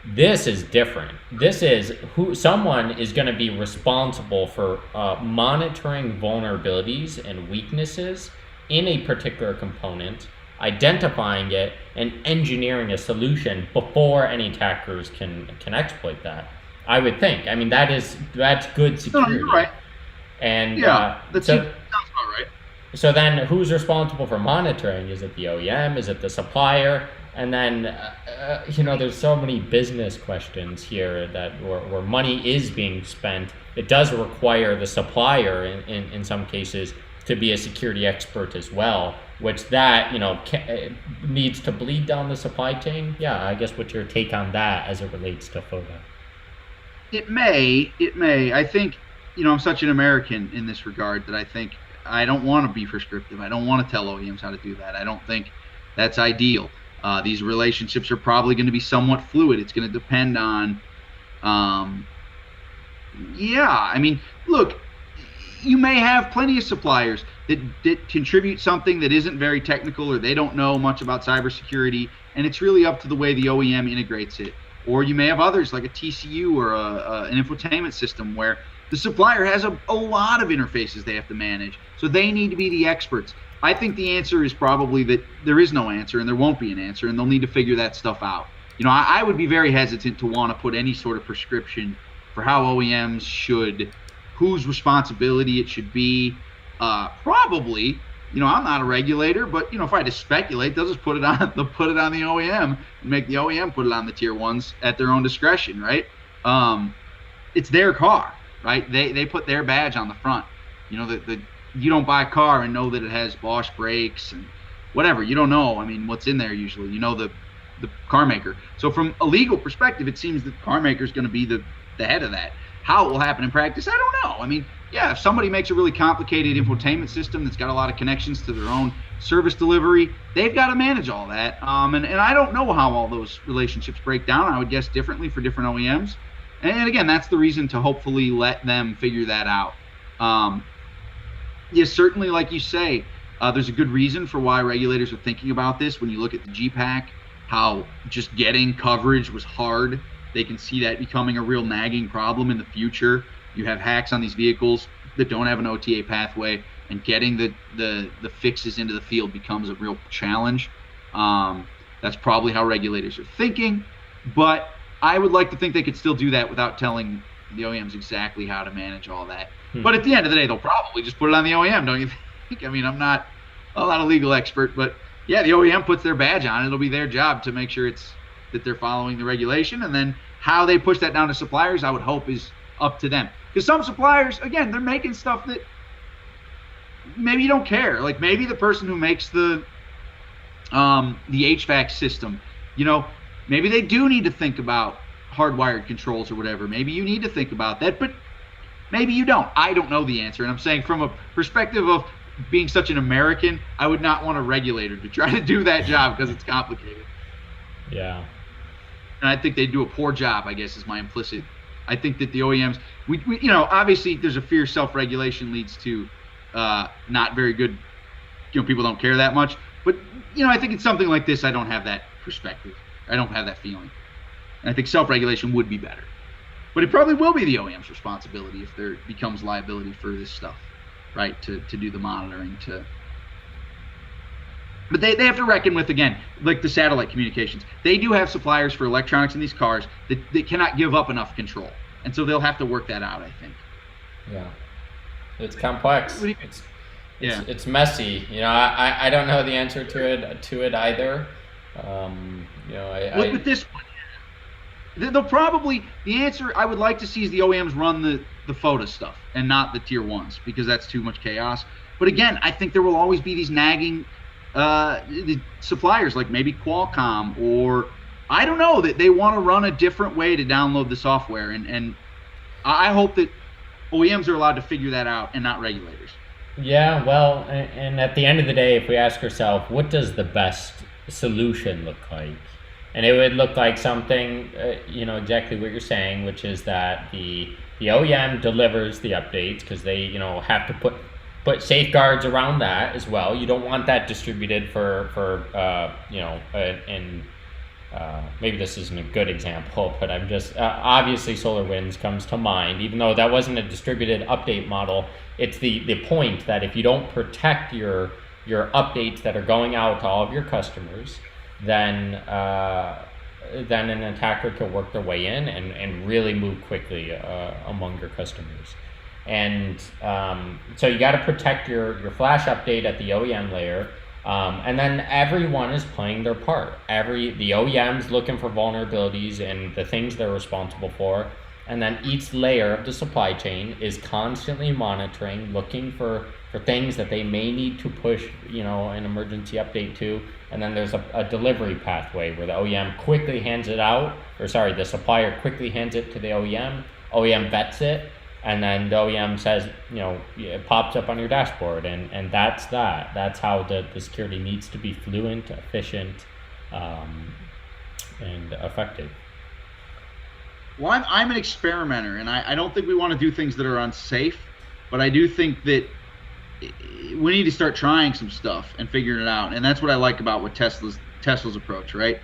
this is different. This is someone is going to be responsible for monitoring vulnerabilities and weaknesses in a particular component, identifying it, and engineering a solution before any attackers can exploit that. I would think. I mean, that's good security. No, you're right. And that sounds about right. So then, who's responsible for monitoring? Is it the OEM? Is it the supplier? And then, there's so many business questions here that where money is being spent. It does require the supplier, in some cases, to be a security expert as well, which that, needs to bleed down the supply chain. Yeah, I guess what's your take on that as it relates to FODA? It may. I think, I'm such an American in this regard that I think I don't want to be prescriptive. I don't want to tell OEMs how to do that. I don't think that's ideal. These relationships are probably going to be somewhat fluid. It's going to depend on, look, you may have plenty of suppliers that contribute something that isn't very technical, or they don't know much about cybersecurity, and it's really up to the way the OEM integrates it. Or you may have others like a TCU or an infotainment system where the supplier has a lot of interfaces they have to manage, so they need to be the experts. I think the answer is probably that there is no answer and there won't be an answer, and they'll need to figure that stuff out. I would be very hesitant to want to put any sort of prescription for how OEMs should, whose responsibility it should be. Probably, I'm not a regulator, but if I had to speculate, they'll just put it on the OEM and make the OEM put it on the tier ones at their own discretion, right? It's their car, right? They put their badge on the front. You don't buy a car and know that it has Bosch brakes and whatever. You don't know. I mean, what's in there usually? The car maker. So from a legal perspective, it seems that the car maker is going to be the head of that. How it will happen in practice, I don't know. I mean, yeah, if somebody makes a really complicated infotainment system that's got a lot of connections to their own service delivery, they've got to manage all that. And I don't know how all those relationships break down. I would guess differently for different OEMs. And again, that's the reason to hopefully let them figure that out. Yeah, certainly, like you say, there's a good reason for why regulators are thinking about this. When you look at the GPAC, how just getting coverage was hard. They can see that becoming a real nagging problem in the future. You have hacks on these vehicles that don't have an OTA pathway, and getting the fixes into the field becomes a real challenge. That's probably how regulators are thinking, but I would like to think they could still do that without telling the OEMs exactly how to manage all that. But at the end of the day, they'll probably just put it on the OEM, don't you think? I mean, I'm not a legal expert, but yeah, the OEM puts their badge on. It'll be their job to make sure that they're following the regulation, and then how they push that down to suppliers, I would hope, is up to them. Because some suppliers, again, they're making stuff that maybe you don't care. Like maybe the person who makes the HVAC system, maybe they do need to think about hardwired controls or whatever. Maybe you need to think about that, but maybe you don't. I don't know the answer. And I'm saying from a perspective of being such an American, I would not want a regulator to try to do that job because it's complicated. Yeah. And I think they do a poor job, I guess, is my implicit. I think that the OEMs, we obviously there's a fear self-regulation leads to not very good, people don't care that much. But, I think it's something like this, I don't have that perspective. I don't have that feeling. And I think self-regulation would be better. But it probably will be the OEM's responsibility if there becomes liability for this stuff, right, to do the monitoring. But they have to reckon with, again, like the satellite communications. They do have suppliers for electronics in these cars that cannot give up enough control. And so they'll have to work that out, I think. Yeah. It's complex. Yeah. It's messy. I don't know the answer to it either. Look at this one. They'll probably, the answer I would like to see is the OEMs run the FOTA stuff and not the tier ones, because that's too much chaos. But again, I think there will always be these nagging the suppliers, like maybe Qualcomm, or I don't know, that they want to run a different way to download the software. And I hope that OEMs are allowed to figure that out and not regulators. Yeah, well, and at the end of the day, if we ask ourselves, what does the best solution look like? And it would look like something, exactly what you're saying, which is that the OEM delivers the updates because they, have to put safeguards around that as well. You don't want that distributed maybe this isn't a good example, but I'm just, obviously SolarWinds comes to mind, even though that wasn't a distributed update model. It's the point that if you don't protect your updates that are going out to all of your customers, then an attacker can work their way in and really move quickly among your customers. And so you got to protect your flash update at the OEM layer, and then everyone is playing their part. The OEM's looking for vulnerabilities and the things they're responsible for, and then each layer of the supply chain is constantly monitoring, looking for things that they may need to push, an emergency update to. And then there's a delivery pathway where the OEM quickly hands it out, the supplier quickly hands it to the OEM vets it, and then the OEM says, it pops up on your dashboard, and that's that. That's how the security needs to be fluent, efficient, and effective. Well, I'm an experimenter, and I don't think we want to do things that are unsafe, but I do think that we need to start trying some stuff and figuring it out. And that's what I like about what Tesla's approach, right?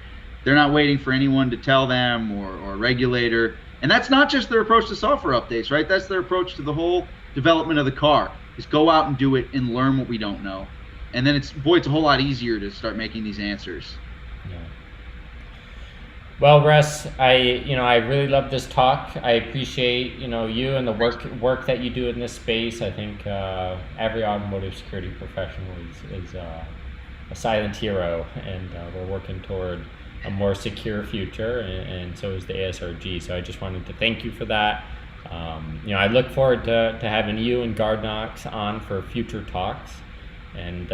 They're not waiting for anyone to tell them or a regulator. And that's not just their approach to software updates, right? That's their approach to the whole development of the car, is go out and do it and learn what we don't know. And then it's a whole lot easier to start making these answers. Well, Russ, I really love this talk. I appreciate, you and the work that you do in this space. I think every automotive security professional is a silent hero, and we're working toward a more secure future, and so is the ASRG. So I just wanted to thank you for that. I look forward to having you and GuardKnox on for future talks. And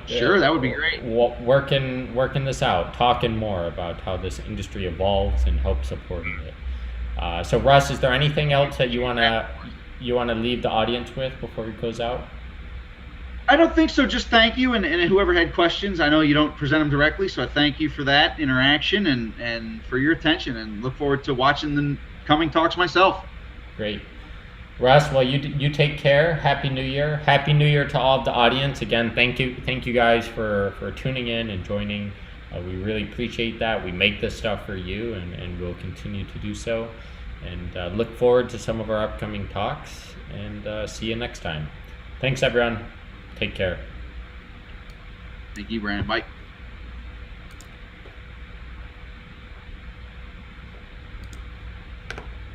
Sure, that would be great. Working this out, talking more about how this industry evolves and help supporting it. So Russ, is there anything else that you wanna leave the audience with before we close out? I don't think so. Just thank you, and whoever had questions. I know you don't present them directly, so I thank you for that interaction and for your attention, and look forward to watching the coming talks myself. Great. Russ, well, you take care. Happy New Year. Happy New Year to all of the audience. Again, thank you guys for tuning in and joining. We really appreciate that. We make this stuff for you, and we'll continue to do so. And look forward to some of our upcoming talks, and see you next time. Thanks, everyone. Take care. Thank you, Brandon. Bye.